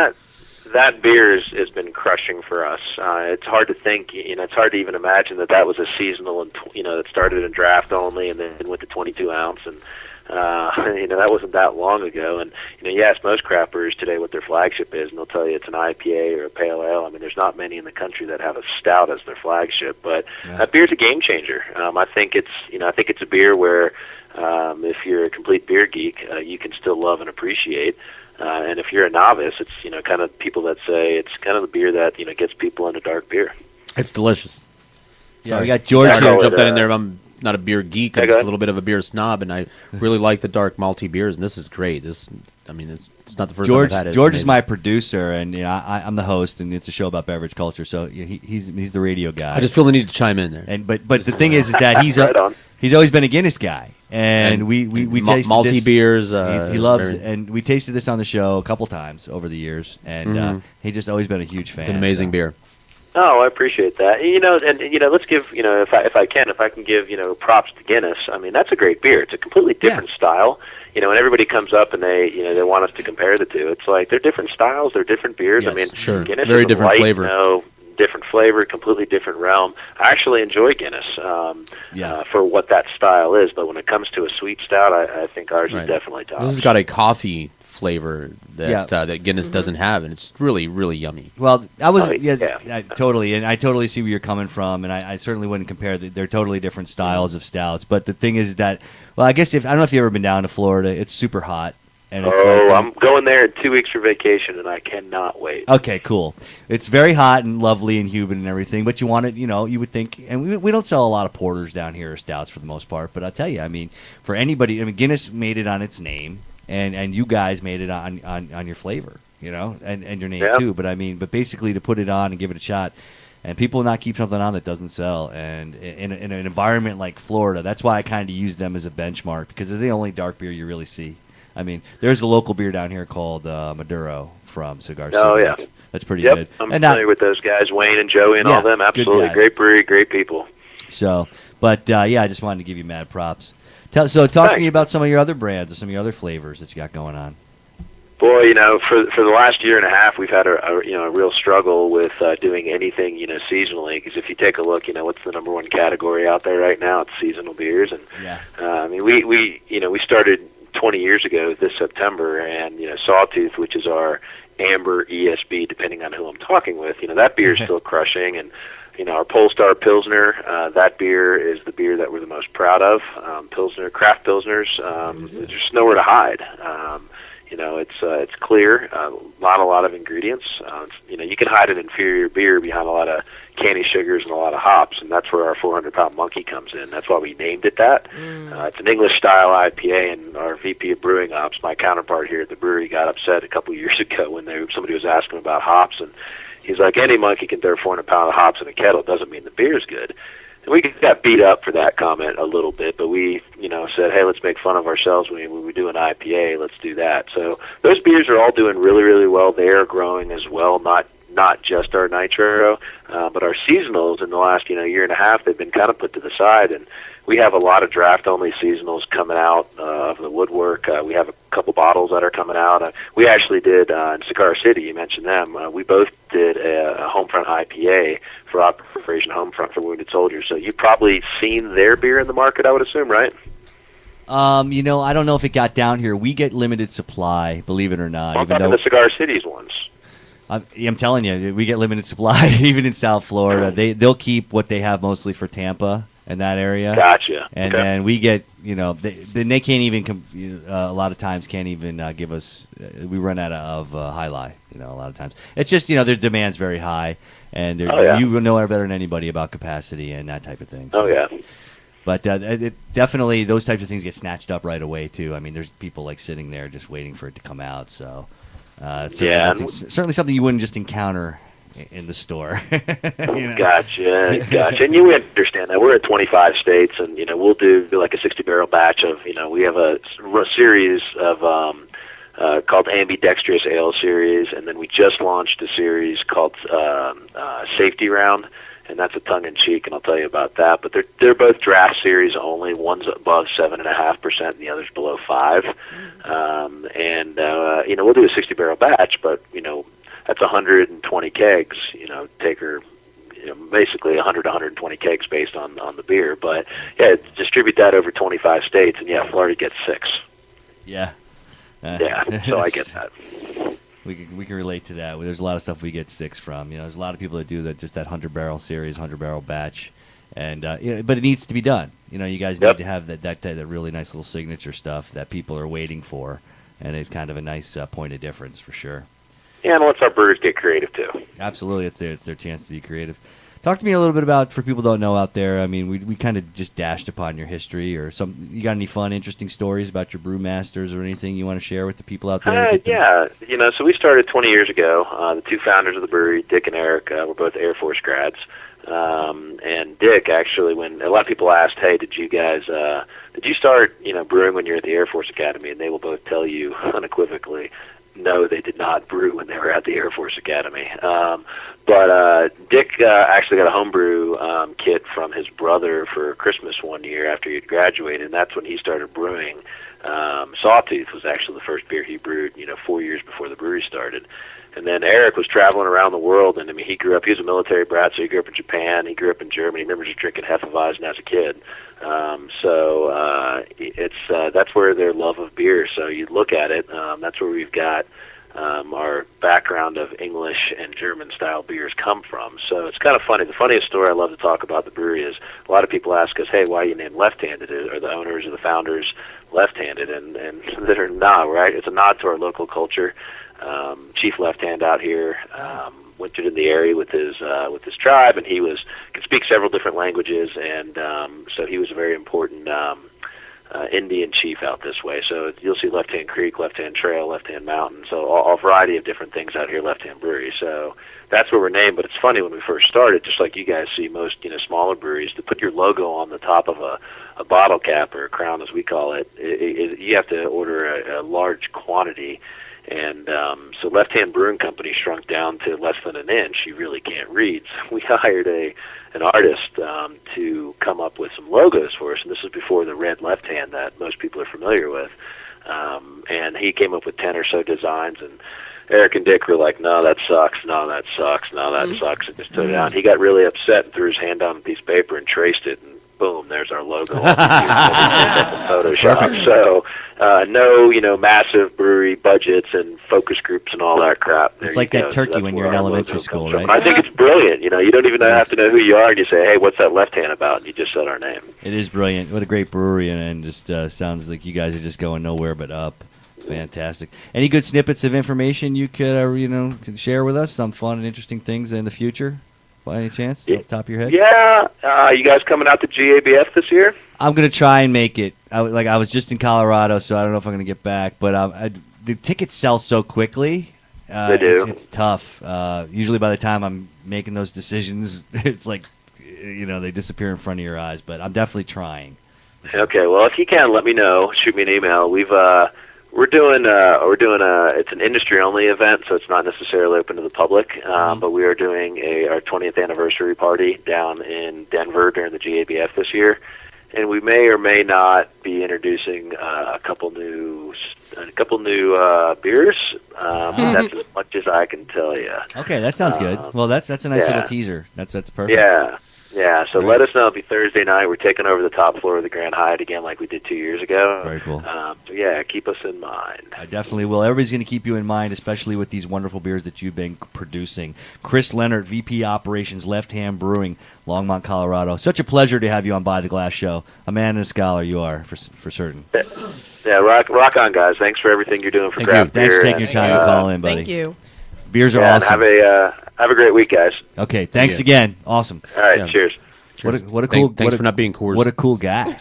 that beer has been crushing for us. It's hard to think, it's hard to even imagine that was a seasonal, and it started in draft only and then went to 22 ounce, and that wasn't that long ago. And you ask most craft brewers today what their flagship is, and they'll tell you it's an IPA or a pale ale. I mean, there's not many in the country that have a stout as their flagship, but that beer's a game changer. I think it's a beer where if you're a complete beer geek, you can still love and appreciate. And if you're a novice, it's kind of people that say it's kind of the beer that gets people into dark beer. It's delicious. Yeah, we got George here. Jump that in there. I'm not a beer geek. I'm just a little bit of a beer snob, and I really like the dark malty beers. And this is great. It's not the first time I've had it. George is my producer, and I'm the host, and it's a show about beverage culture. So he's the radio guy. I just feel the need to chime in there. And but the thing is that he's always been a Guinness guy. And we tasted malty this. beers. He loves, and we tasted this on the show a couple times over the years, and he's just always been a huge fan. It's an amazing beer. Oh, I appreciate that. Let's give if I can give props to Guinness. I mean, that's a great beer. It's a completely different style. And everybody comes up and they want us to compare the two. It's like they're different styles, they're different beers. Yes, I mean, sure. Guinness Very is different light, flavor. different flavor, completely different realm. I actually enjoy Guinness for what that style is, but when it comes to a sweet stout, I think ours is definitely top. This has got a coffee flavor that that Guinness doesn't have, and it's really, really yummy. Well, totally, and I totally see where you're coming from, and I certainly wouldn't compare. They're totally different styles of stouts. But the thing is that, well, I guess I don't know if you've ever been down to Florida. It's super hot. And it's I'm going there in 2 weeks for vacation, and I cannot wait. Okay, cool. It's very hot and lovely and humid and everything, but you want it, you would think, and we don't sell a lot of porters down here or stouts for the most part, but I'll tell you, I mean, for anybody, Guinness made it on its name, and you guys made it on your flavor, and your name too, but basically to put it on and give it a shot, and people will not keep something on that doesn't sell, and in an environment like Florida, that's why I kind of use them as a benchmark, because they're the only dark beer you really see. I mean, there's a local beer down here called Maduro from Cigar City. Oh, yeah. That's pretty good. I'm familiar with those guys, Wayne and Joey and all them. Absolutely. Great brewery, great people. So, but, I just wanted to give you mad props. Talk to me about some of your other brands or some of your other flavors that you got going on. Boy, for the last year and a half, we've had a real struggle with doing anything, seasonally. Because if you take a look, what's the number one category out there right now? It's seasonal beers, and we started 20 years ago this September, and Sawtooth, which is our amber ESB, depending on who I'm talking with, that beer is still crushing, and our Polestar Pilsner, that beer is the beer that we're the most proud of. Pilsner, craft Pilsners, there's just nowhere to hide. It's clear, not a lot of ingredients. You can hide an inferior beer behind a lot of candy sugars and a lot of hops, and that's where our 400-pound monkey comes in. That's why we named it that. It's an English-style IPA, and our VP of Brewing Ops, my counterpart here at the brewery, got upset a couple of years ago when somebody was asking about hops, and he's like, any monkey can throw 400 pounds of hops in a kettle. It doesn't mean the beer's good. And we got beat up for that comment a little bit, but we, said, hey, let's make fun of ourselves when we do an IPA. Let's do that. So those beers are all doing really, really well. They are growing as well, not just our Nitro, but our seasonals in the last, year and a half, they've been kind of put to the side. And we have a lot of draft-only seasonals coming out of the woodwork. We have a couple bottles that are coming out. We actually did in Cigar City, you mentioned them. We both did a Homefront IPA for Operation Homefront for Wounded Soldiers. So you've probably seen their beer in the market, I would assume, right? I don't know if it got down here. We get limited supply, believe it or not. I'm talking the Cigar Cities ones. I'm telling you, we get limited supply even in South Florida. They'll keep what they have mostly for Tampa and that area. Gotcha. And then we get, they can't even, a lot of times can't even give us, we run out of High Lie, a lot of times. It's just, their demand's very high, and you know better than anybody about capacity and that type of thing. So. Oh, yeah. But definitely those types of things get snatched up right away, too. I mean, there's people sitting there just waiting for it to come out, so. Certainly something you wouldn't just encounter in the store. Gotcha. And you understand that we're in 25 states, and we'll do like a 60-barrel batch of. We have a series of called Ambidextrous Ale Series, and then we just launched a series called Safety Round, and that's a tongue-in-cheek, and I'll tell you about that. But they're both draft series only. One's above 7.5%, and the other's below 5%. We'll do a 60-barrel batch, but that's 120 kegs. Basically 100 to 120 kegs based on the beer. But distribute that over 25 states, and Florida gets 6. Yeah. So I get that. We can relate to that. There's a lot of stuff we get 6 from. There's a lot of people that do that, just that 100-barrel series, 100-barrel batch, and but it needs to be done. You guys need to have that really nice little signature stuff that people are waiting for, and it's kind of a nice point of difference for sure. Yeah, and lets our brewers get creative too. Absolutely, it's their chance to be creative. Talk to me a little bit about, for people who don't know out there, I mean, we kind of just dashed upon your history, or you got any fun, interesting stories about your brewmasters or anything you want to share with the people out there? So we started 20 years ago. The two founders of the brewery, Dick and Eric, were both Air Force grads. And Dick, actually, when a lot of people asked, hey, did you start, brewing when you were at the Air Force Academy? And they will both tell you unequivocally, no, they did not brew when they were at the Air Force Academy. But Dick actually got a homebrew kit from his brother for Christmas one year after he had graduated, and that's when he started brewing. Sawtooth was actually the first beer he brewed, 4 years before the brewery started. And then Eric was traveling around the world, and I mean, he was a military brat, so he grew up in Japan, he grew up in Germany. I remember just drinking Hefeweizen as a kid. That's where their love of beer. So you look at it, that's where we've got our background of English and German style beers come from. So it's kind of funny. The funniest story I love to talk about the brewery is a lot of people ask us, hey, why are you named Left-Handed? Are the owners or the founders left-handed? And they're not, right? It's a nod to our local culture. Chief Left Hand out here wintered in the area with his tribe, and he could speak several different languages, and so he was a very important Indian chief out this way. So you'll see Left Hand Creek, Left Hand Trail, Left Hand Mountain, so a variety of different things out here, Left Hand Brewery. So that's where we're named. But it's funny, when we first started, just like you guys see most smaller breweries, to put your logo on the top of a bottle cap, or a crown as we call it, you have to order a large quantity. And so Left Hand Brewing Company shrunk down to less than an inch. You really can't read. So we hired an artist to come up with some logos for us, and this is before the red left hand that most people are familiar with. And he came up with 10 or so designs, and Eric and Dick were like, no, that sucks, no, that sucks, no, that sucks, and just took it out. He got really upset and threw his hand on a piece of paper and traced it, and boom, there's our logo. Photoshop. So no, massive brewery budgets and focus groups and all that crap. It's like that turkey when you're in elementary school, right? I think it's brilliant. You don't even have to know who you are, and you say, hey, what's that left hand about? And you just said our name. It is brilliant. What a great brewery, and just sounds like you guys are just going nowhere but up. Fantastic. Any good snippets of information you could, can share with us? Some fun and interesting things in the future? By any chance, off the top of your head? Yeah. You guys coming out to GABF this year? I'm going to try and make it. I was just in Colorado, so I don't know if I'm going to get back. But the tickets sell so quickly. They do. It's tough. Usually by the time I'm making those decisions, it's like, they disappear in front of your eyes. But I'm definitely trying. Okay. Well, if you can, let me know. Shoot me an email. We're doing it's an industry only event, so it's not necessarily open to the public. But we are doing our 20th anniversary party down in Denver during the GABF this year, and we may or may not be introducing a couple new beers. That's as much as I can tell you. Okay, that sounds good. Well, that's a nice little teaser. That's perfect. Yeah, so let us know. It'll be Thursday night. We're taking over the top floor of the Grand Hyatt again like we did 2 years ago. Very cool. So, keep us in mind. I definitely will. Everybody's going to keep you in mind, especially with these wonderful beers that you've been producing. Chris Leonard, VP Operations, Left Hand Brewing, Longmont, Colorado. Such a pleasure to have you on By the Glass Show. A man and a scholar you are, for certain. Yeah, rock on, guys. Thanks for everything you're doing for craft beer. Thanks for taking your time to call in, buddy. Thank you. Beers are awesome. Have a great week, guys. Okay, thanks again. Awesome. All right, cheers. What a cool. Thanks for not being coerced. What a cool guy.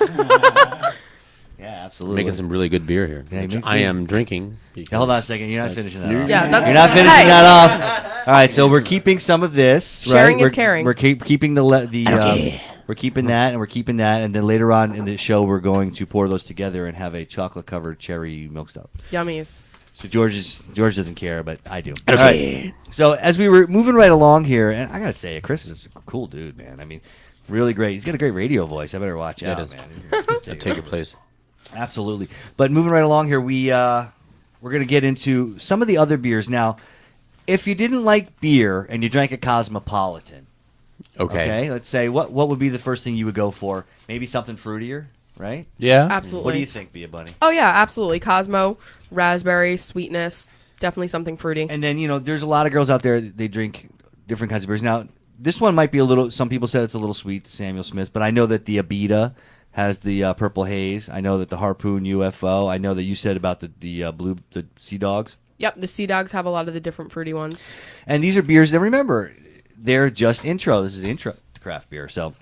Yeah, absolutely. Making some really good beer here. Yeah, I am drinking. Hold on a second. You're not finishing that off. Yeah, you're not finishing that off. All right, so we're keeping some of this. Sharing right? is caring. We're keeping we're keeping that, and we're keeping that, and then later on in the show, we're going to pour those together and have a chocolate-covered cherry milk stout. Yummies. So George doesn't care, but I do. Okay. All right. So as we were moving right along here, and I gotta say, Chris is a cool dude, man. I mean, really great. He's got a great radio voice. I better watch out, man. Take your place. Absolutely. But moving right along here, we're going to get into some of the other beers. Now, if you didn't like beer and you drank a Cosmopolitan, okay, let's say, what would be the first thing you would go for? Maybe something fruitier, right? Yeah. Absolutely. What do you think, Bia Bunny? Oh, yeah, absolutely. Cosmo, raspberry, sweetness, definitely something fruity. And then, there's a lot of girls out there, they drink different kinds of beers. Now, this one might be a little, some people said it's a little sweet, Samuel Smith, but I know that the Abita has the purple haze. I know that the Harpoon UFO. I know that you said about the Sea Dogs. Yep, the Sea Dogs have a lot of the different fruity ones. And these are beers that, remember, they're just intro. This is the intro to craft beer. So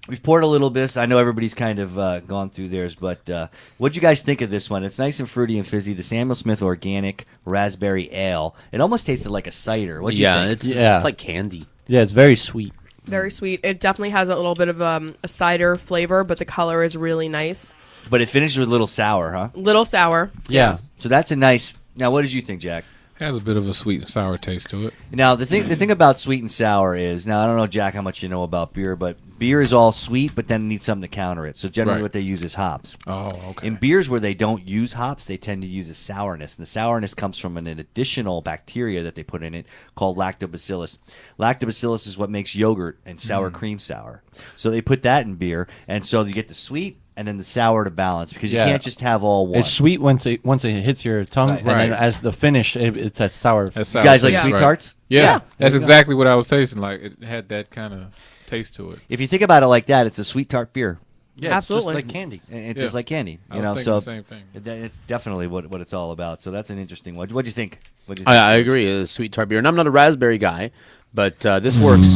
we've poured a little bit. I know everybody's kind of gone through theirs, but what'd you guys think of this one? It's nice and fruity and fizzy. The Samuel Smith Organic Raspberry Ale. It almost tasted like a cider. What'd you think? It's like candy. Yeah, it's very sweet. Very sweet. It definitely has a little bit of a cider flavor, but the color is really nice. But it finishes with a little sour, huh? Little sour. Yeah. So that's a nice... Now, what did you think, Jack? Has a bit of a sweet and sour taste to it. Now the thing about sweet and sour is, now I don't know, Jack, how much you know about beer, but beer is all sweet, but then it needs something to counter it. So generally, Right. what they use is hops. Oh, okay. In beers where they don't use hops, they tend to use a sourness, and the sourness comes from an additional bacteria that they put in it called lactobacillus. Lactobacillus is what makes yogurt and sour cream sour. So they put that in beer, and so you get the sweet and then the sour to balance, because you can't just have all one. It's sweet once it hits your tongue, Right. and then as the finish, it's a sour. You guys like sweet tarts? Yeah, that's exactly what I was tasting like. It had that kind of taste to it. If you think about it like that, it's a sweet tart beer. Yeah, Absolutely. it's just like candy. It's just like candy, I was thinking so the same thing. it's definitely what it's all about. So that's an interesting one. What'd you think? I agree. It's sweet tart beer, and I'm not a raspberry guy, but this works.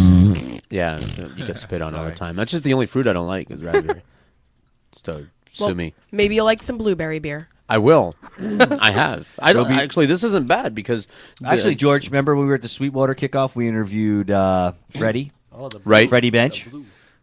Yeah, you get spit on all the time. That's just the only fruit I don't like is raspberry. So sue me. Maybe you'll like some blueberry beer. I will. I have. I don't actually. This isn't bad because Actually, George, remember when we were at the Sweetwater kickoff? We interviewed Freddie, right? Freddie Bench.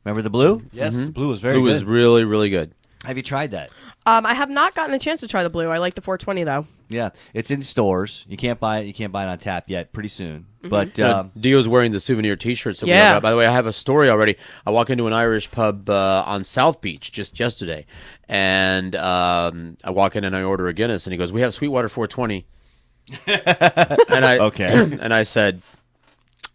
Remember the blue? Yes, the blue was very Blue good. is really, really good. Have you tried that? I have not gotten a chance to try the blue. I like the 420 though. Yeah, it's in stores. You can't buy it. You can't buy it on tap yet. Pretty soon, but Dio's wearing the souvenir T-shirts. That we Yeah. have. By the way, I have a story already. I walk into an Irish pub on South Beach just yesterday, and I walk in and I order a Guinness, and he goes, "We have Sweetwater 420." And I and I said,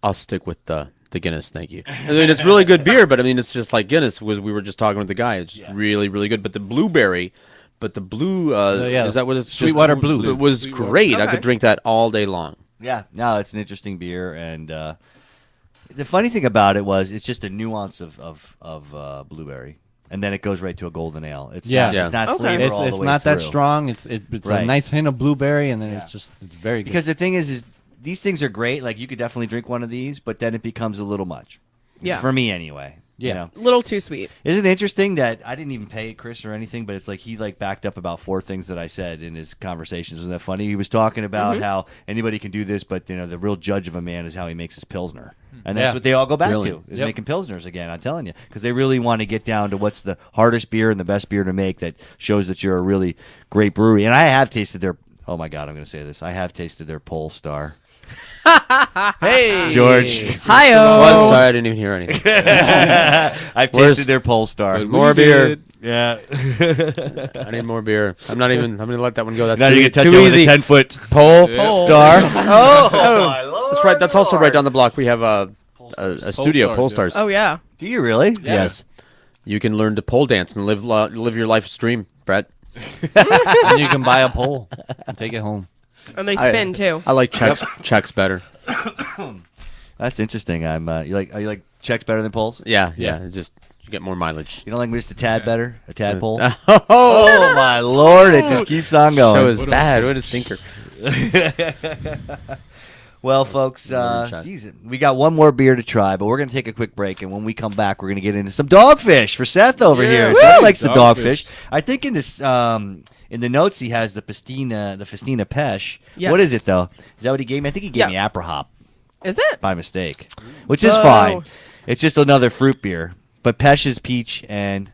"I'll stick with the Guinness, thank you." I mean, it's really good beer, but I mean, it's just like Guinness. We were just talking with the guy. It's really, really good. But the blueberry. But the blue, is that what it's? Sweetwater Blue. It was great. I could drink that all day long. yeah, no, it's an interesting beer, and the funny thing about it was it's just a nuance of blueberry, and then it goes right to a golden ale. It's not, it's not flavor all It's the way not that through. strong. It's Right. a nice hint of blueberry, and then it's very good. Because the thing is these things are great. Like you could definitely drink one of these, but then it becomes a little much. Yeah. For me, anyway. Yeah. You know? Little too sweet. Isn't it interesting that I didn't even pay Chris or anything, but it's like he backed up about 4 things that I said in his conversations. Isn't that funny? He was talking about how anybody can do this, but the real judge of a man is how he makes his Pilsner. And that's what they all go back to, is making Pilsners again, I'm telling you. Because they really want to get down to what's the hardest beer and the best beer to make that shows that you're a really great brewery. And I have tasted their, oh my God, I'm going to say this. I have tasted their Polestar. Hey, George. Hi-oh. What? Sorry, I didn't even hear anything. I've tasted their Polestar. More beer. Yeah. I need more beer. I'm going to let that one go. That's Now too, you can touch too it with easy. a 10-foot Pole star. Oh, my Lord. That's right. That's also right down the block. We have a studio, Polestars, Polestars. Oh yeah. Do you really? Yes. You can learn to pole dance and live your life stream, Brett. and you can buy a pole and take it home. And they spin too. I like checks better. That's interesting. You like checks better than poles? Yeah. Just you get more mileage. You don't like just a tad better? A tadpole? Oh, Oh my Lord! It just keeps on going. Show is bad. What a stinker. Well, folks, geez, we got one more beer to try, but we're going to take a quick break, and when we come back, we're going to get into some dogfish for Seth over here. Seth likes the dogfish. I think in this, in the notes, he has the Festina Pesh. Yes. What is it though? Is that what he gave me? I think he gave me Aprihop Is it? by mistake, which is fine. It's just another fruit beer, but Pesh is peach and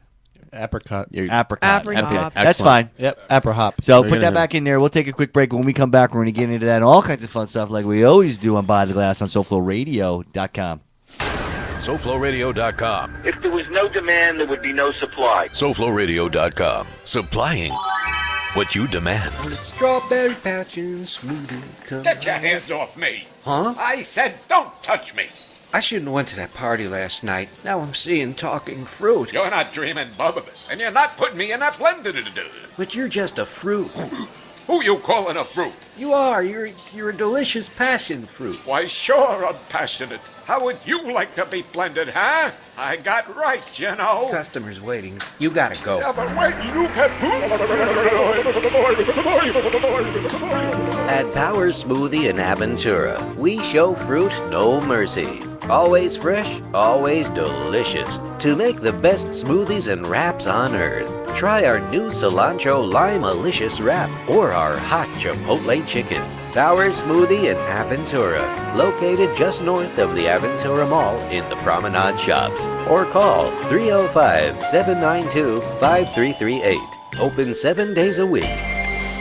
Apricot. apricot. Aprihop. That's fine. Yep, Aprihop. So We're put gonna that have- back in there. We'll take a quick break. When we come back, we're going to get into that and all kinds of fun stuff like we always do on By the Glass on SoFloRadio.com. SoFloRadio.com. If there was no demand, there would be no supply. SoFloRadio.com. Supplying what you demand. Strawberry patching smoothie. Come Get your hands off me! Huh? I said don't touch me! I shouldn't have went to that party last night. Now I'm seeing talking fruit. You're not dreaming, Bubba, and you're not putting me in that blender. But you're just a fruit. Who you calling a fruit? You are. You're a delicious passion fruit. Why, sure, I'm passionate. How would you like to be blended, huh? I got right, you know. Customers waiting. You gotta go. Yeah, but wait, you can... At Power Smoothie in Aventura, we show fruit no mercy. Always fresh, always delicious. To make the best smoothies and wraps on earth, try our new cilantro lime-alicious wrap or our hot chipotle chicken. Power Smoothie in Aventura, located just north of the Aventura Mall in the Promenade Shops. Or call 305-792-5338. Open 7 days a week.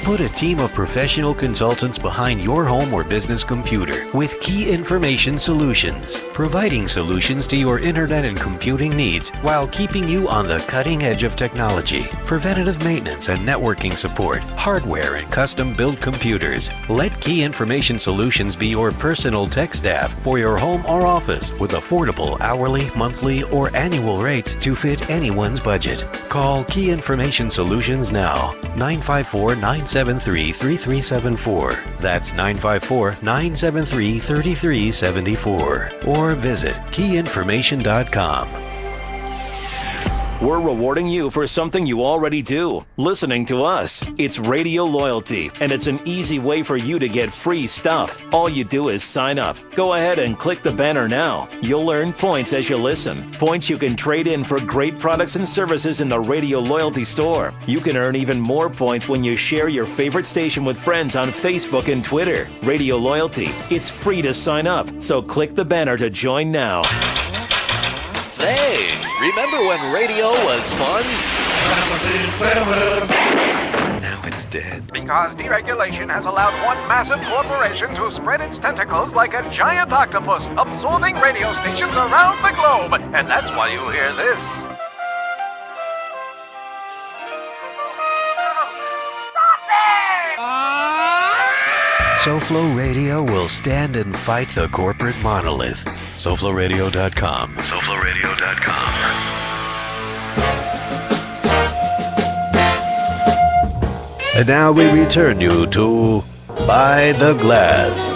Put a team of professional consultants behind your home or business computer with Key Information Solutions, providing solutions to your internet and computing needs while keeping you on the cutting edge of technology. Preventative maintenance and networking support, hardware and custom-built computers. Let Key Information Solutions be your personal tech staff for your home or office with affordable hourly, monthly, or annual rates to fit anyone's budget. Call Key Information Solutions now. 954-973-3374. That's 954-973-3374. Or visit keyinformation.com. We're rewarding you for something you already do, listening to us. It's Radio Loyalty, and it's an easy way for you to get free stuff. All you do is sign up. Go ahead and click the banner now. You'll earn points as you listen. Points you can trade in for great products and services in the Radio Loyalty store. You can earn even more points when you share your favorite station with friends on Facebook and Twitter. Radio Loyalty. It's free to sign up, so click the banner to join now. Say, remember when radio was fun? Now it's dead. Because deregulation has allowed one massive corporation to spread its tentacles like a giant octopus, absorbing radio stations around the globe. And that's why you hear this. SoFlo Radio will stand and fight the corporate monolith. SoFloRadio.com. SoFloRadio.com. And now we return you to By the Glass.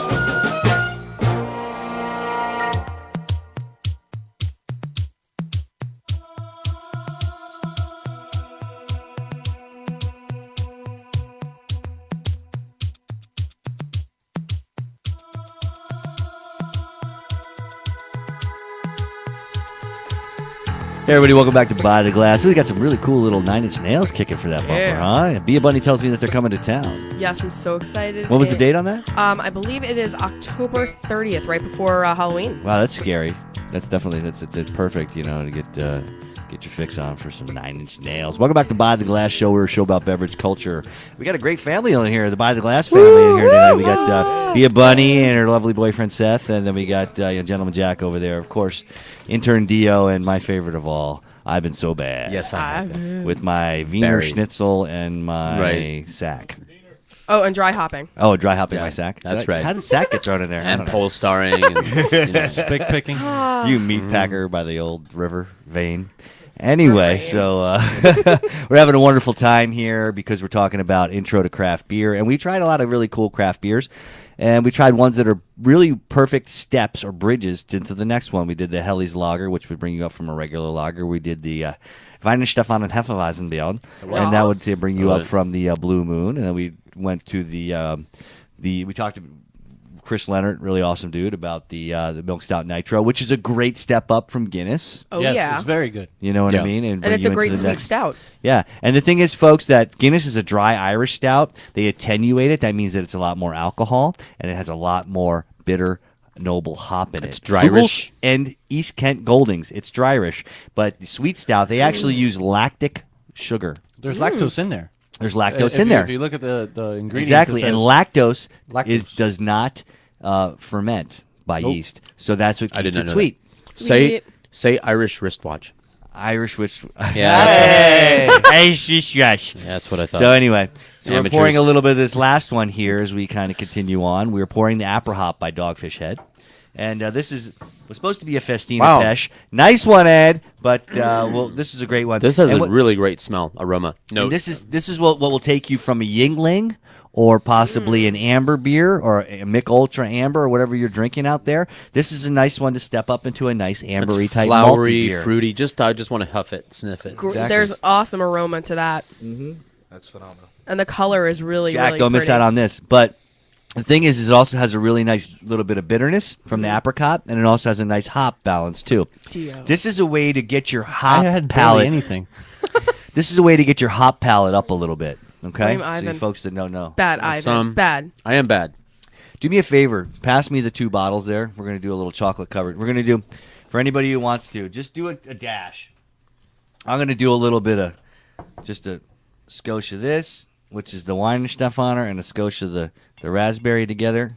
Hey everybody, welcome back to By the Glass. We got some really cool little 9 Inch Nails kicking for that bumper, huh? Bia Bunny tells me that they're coming to town. Yes, I'm so excited. What was the date on that? I believe it is October 30th, right before Halloween. Wow, that's scary. That's definitely it's perfect, you know, to get your fix on for some 9 Inch Nails. Welcome back to By the Glass Show. We're a show about beverage culture. We got a great family on here, the By the Glass family in here tonight. We got Bia Bunny and her lovely boyfriend Seth, and then we got Gentleman Jack over there, of course, intern Dio, and my favorite of all, I've Been So Bad. Yes, I have been. With my Wiener Schnitzel and my sack. Oh, and dry hopping. Oh, dry hopping my sack. That's right. How does sack get thrown in there? And pole starring. And, Spick picking. You meat packer by the old river vein. Anyway, so we're having a wonderful time here because we're talking about intro to craft beer. And we tried a lot of really cool craft beers. And we tried ones that are really perfect steps or bridges into the next one. We did the Helles Lager, which would bring you up from a regular lager. We did the Weihenstephan and Hefeweizenbier, and that would bring you up from the Blue Moon. And then we went to we talked to Chris Leonard, really awesome dude, about the Milk Stout Nitro, which is a great step up from Guinness. Oh, yes, yeah. It's very good. You know what I mean? And it's a great sweet stout. Yeah, and the thing is, folks, that Guinness is a dry Irish stout. They attenuate it. That means that it's a lot more alcohol, and it has a lot more bitter, noble hop in it. It's dry-rish. And East Kent Goldings, it's dry-rish. But the sweet stout, they actually use lactic sugar. There's lactose in there. There's lactose in there. If you look at the ingredients, exactly, and lactose does not ferment by Nope. yeast, so that's what I keeps did not it know sweet. that. Say Irish wristwatch. Irish wrist. Yeah. Irish wristwatch. Yeah, that's what I thought. So anyway, we're Amateurs. pouring a little bit of this last one here as we kind of continue on. We're pouring the Apra Hop by Dogfish Head. And this was supposed to be a Festina Pesh. Nice one, Ed. But this is a great one. This has a really great smell, aroma. No, this is what will take you from a Yingling or possibly an amber beer or a Mick Ultra Amber or whatever you're drinking out there. This is a nice one to step up into a nice ambery type flowery, malty beer. fruity. I just want to huff it, sniff it. Exactly. There's awesome aroma to that. Mm-hmm. That's phenomenal. And the color is really, Jack, really don't miss pretty. out on this. But the thing is it also has a really nice little bit of bitterness from the apricot, and it also has a nice hop balance too. Dio. This is a way to get your hop I had palate. barely anything. This is a way to get your hop palate up a little bit. Okay, Blame so Ivan. you folks that don't know. Bad, Ivan. Bad. I am bad. Do me a favor. Pass me the 2 bottles there. We're going to do a little chocolate covered. We're going to do, for anybody who wants to, just do a dash. I'm going to do a little bit of, just a skosh of this which is the Weihenstephaner and a Scotia the raspberry together.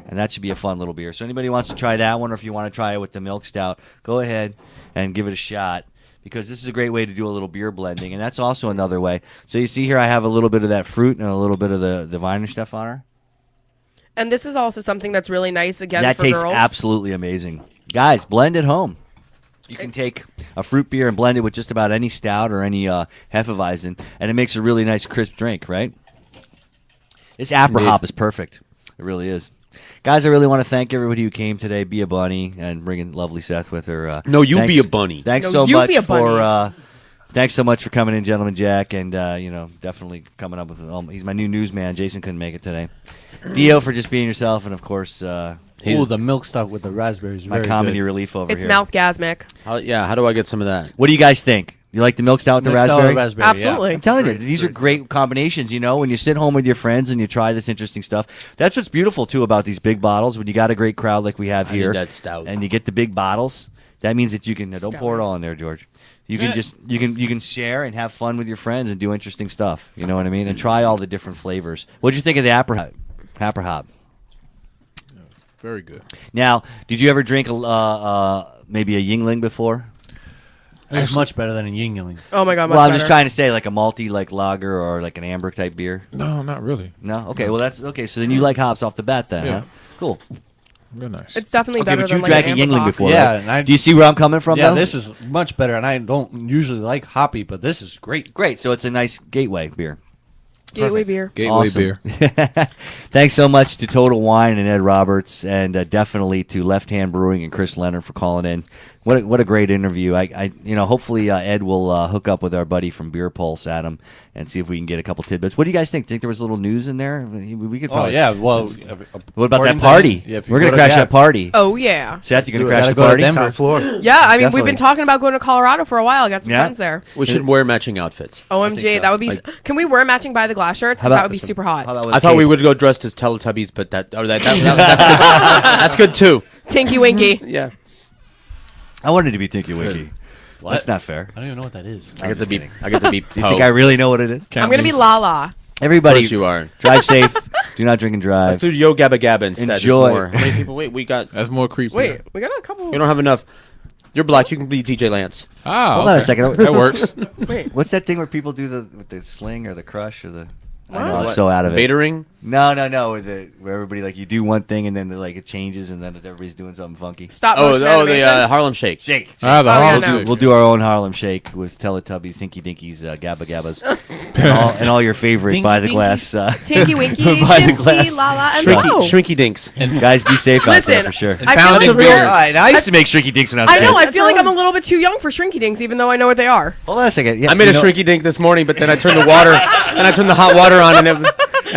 And that should be a fun little beer. So anybody wants to try that one, or if you want to try it with the milk stout, go ahead and give it a shot, because this is a great way to do a little beer blending. And that's also another way. So you see here I have a little bit of that fruit and a little bit of the Weihenstephaner. And this is also something that's really nice, again, That for tastes girls. absolutely amazing. Guys, blend at home. You can take a fruit beer and blend it with just about any stout or any Hefeweizen, and it makes a really nice, crisp drink, right? This Aprihop is perfect. It really is. Guys, I really want to thank everybody who came today. Be a bunny and bringing lovely Seth with her. No, you be a bunny. Thanks No, so you much be a for. bunny. Thanks so much for coming in, Gentleman Jack, and definitely coming up with. He's my new newsman. Jason couldn't make it today. Dio for just being yourself, and of course, Ooh, the milk stout with the raspberries. my very comedy good. relief over It's here. mouthgasmic. How do I get some of that? What do you guys think? You like the milk stout with the Milk stout with raspberry? raspberry, yeah. Absolutely. I'm telling you, these are great combinations. You know, when you sit home with your friends and you try this interesting stuff, that's what's beautiful too about these big bottles. When you got a great crowd like we have I need here, that stout. and you get the big bottles, that means that you can. Don't pour it all in there, George. You can just you can share and have fun with your friends and do interesting stuff. You know what I mean? And try all the different flavors. What'd you think of the Aprihop? Very good. Now, did you ever drink maybe a Yingling before? It's much better than a Yingling. Oh my God, much Well, I'm just better. trying to say like a malty like lager or like an amber type beer. No, not really. No? Okay, well that's okay. So then you like hops off the bat then, Yeah. huh? Cool. Real nice. It's definitely Okay, better but than you like drank an a Yingling Amberbach. before, Yeah, right? and I, Do you see where I'm coming from, Yeah, though? this is much better, and I don't usually like hoppy, but this is great. Great, so it's a nice gateway beer. Gateway beer. Gateway Awesome. beer. Thanks so much to Total Wine and Ed Roberts, and definitely to Left Hand Brewing and Chris Leonard for calling in. What a great interview. Hopefully Ed will hook up with our buddy from Beer Pulse, Adam, and see if we can get a couple tidbits. What do you guys think? Think there was a little news in there? We could Oh probably. yeah, well, What about that according to party? him, yeah, if you We're go gonna to- crash yeah. that party. Oh, yeah. Seth, you gonna Do it. crash Gotta the go to party? Denver. Top floor. Yeah, I mean, Definitely. we've been talking about going to Colorado for a while. I got some Yeah. friends there. We should wear matching outfits. OMG, that would be. Can we wear matching by the glass shirts? How 'Cause that about- would be super hot. How about with I a thought we cape? would go dressed as Teletubbies, but that's good. That's good too. Tinky Winky. Yeah. I wanted to be Tinky Winky. What? That's not fair. I don't even know what that is. I get to be. I get to be. Do you think I really know what it is? I'm gonna be Lala. Everybody, Of course you are. drive safe. Do not drink and drive. Let's do Yo Gabba Gabba instead. There's Enjoy. more. How many people? Wait, we got. That's more creepy. Wait, we got a couple. We don't have enough. You're black. You can be DJ Lance. Ah, Hold on a okay. second. That works. Wait. What's that thing where people do with the sling or the crush or the? I know I'm What? so out of it. Vadering? No. Where everybody like you do one thing and then like it changes and then everybody's doing something funky. Stop Oh, motion the animation. Harlem Shake. Shake. Ah, the Oh, yeah, Harlem no. Shake. We'll do our own Harlem Shake with Teletubbies, Hinky Dinkies, Gabba Gabbas, and all your favorite Dinky by the Dinkies. glass. Tinky Winky, by the Dimsy, glass. Lala, and Shrinky, Mo. Shrinky Dinks. And guys, be safe out there Listen, for sure. I feel like Pounding we're- beers. All right, I used to make Shrinky Dinks when I was I know. 10. I feel like I'm a little bit too young for Shrinky Dinks, even though I know what they are. Hold on a second. Yeah, I made you a know- Shrinky Dink this morning, but then I turned the water and I turned the hot water on, and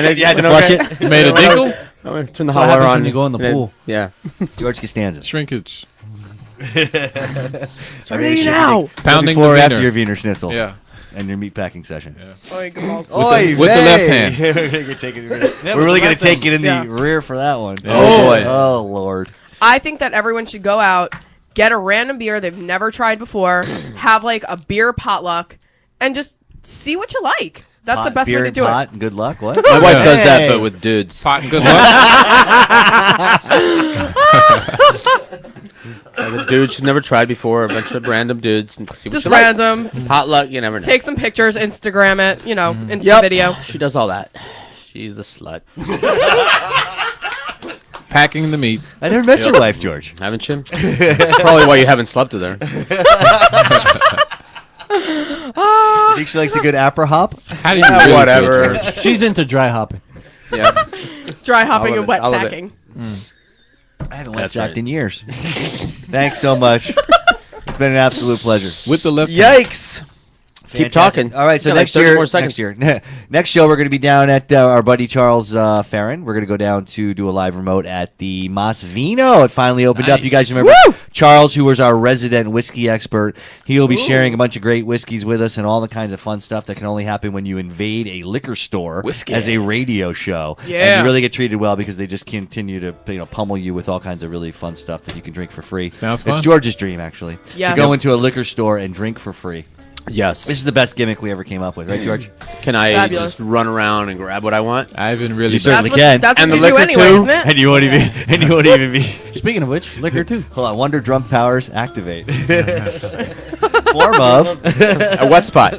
it You had to went flush okay. it? You made a dinkle? I turned the What hot water happens on. when you go in the and it- pool? Yeah. George Costanza. Shrinkage. What are you now? Pounding before or the after wiener. your Wiener Schnitzel. Yeah. And your meatpacking session. Oy, good balls. With the left hand. We're really going to take it in the rear for that one. Yeah. Oh, boy. Oh, Lord. I think that everyone should go out, get a random beer they've never tried before, have like a beer potluck, and just see what you like. That's the best way to do pot, it. and good luck. What? My wife does that, Hey. but with dudes. Pot and good luck. The dudes she's never tried before, a bunch of random dudes, and see what Just you like. random. Potluck, you never know. Take some pictures, Instagram it, in Yep. video. She does all that. She's a slut. Packing the meat. I never met your wife, George. Haven't you? That's probably why you haven't slept with her. You think she likes a good Aprihop? How do you really feel, Whatever. George? She's into dry hopping. Yeah. Dry hopping love and it. wet I love it. sacking. I haven't wet That's sacked right. in years. Thanks so much. It's been an absolute pleasure. With the left hand. Yikes. Keep Fantastic. talking. All right, so Got like next 30 year, more seconds. next show, we're going to be down at our buddy Charles Farron. We're going to go down to do a live remote at the Mas Vino. It finally opened up. You guys remember Charles, who was our resident whiskey expert? He'll be sharing a bunch of great whiskeys with us and all the kinds of fun stuff that can only happen when you invade a liquor store as a radio show. And Yeah. you really get treated well because they just continue to pummel you with all kinds of really fun stuff that you can drink for free. Sounds It's fun. George's dream, actually. Yes. To go into a liquor store and drink for free. Yes. This is the best gimmick we ever came up with, right, George? Can I Fabulous. just run around and grab what I want? I haven't really. You certainly That's what- can. that's And what the you do liquor anyway, too? isn't it? And you won't even be. Speaking of which, liquor too. Hold on. Wonder drum powers activate. Form of A wet spot.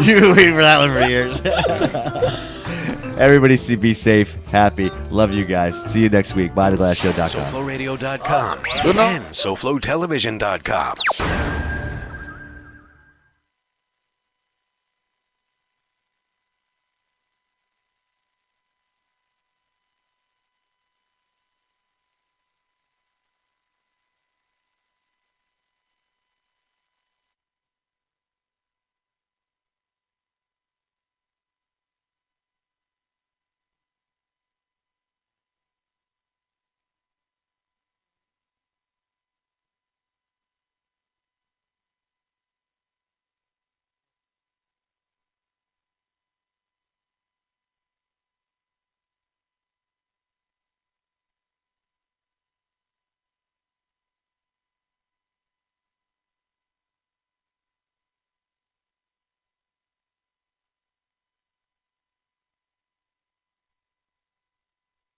You've been waiting for that one for years. Everybody be safe, happy. Love you guys. See you next week. BuyTheGlassShow.com. SoFloRadio.com and SoFloTelevision.com.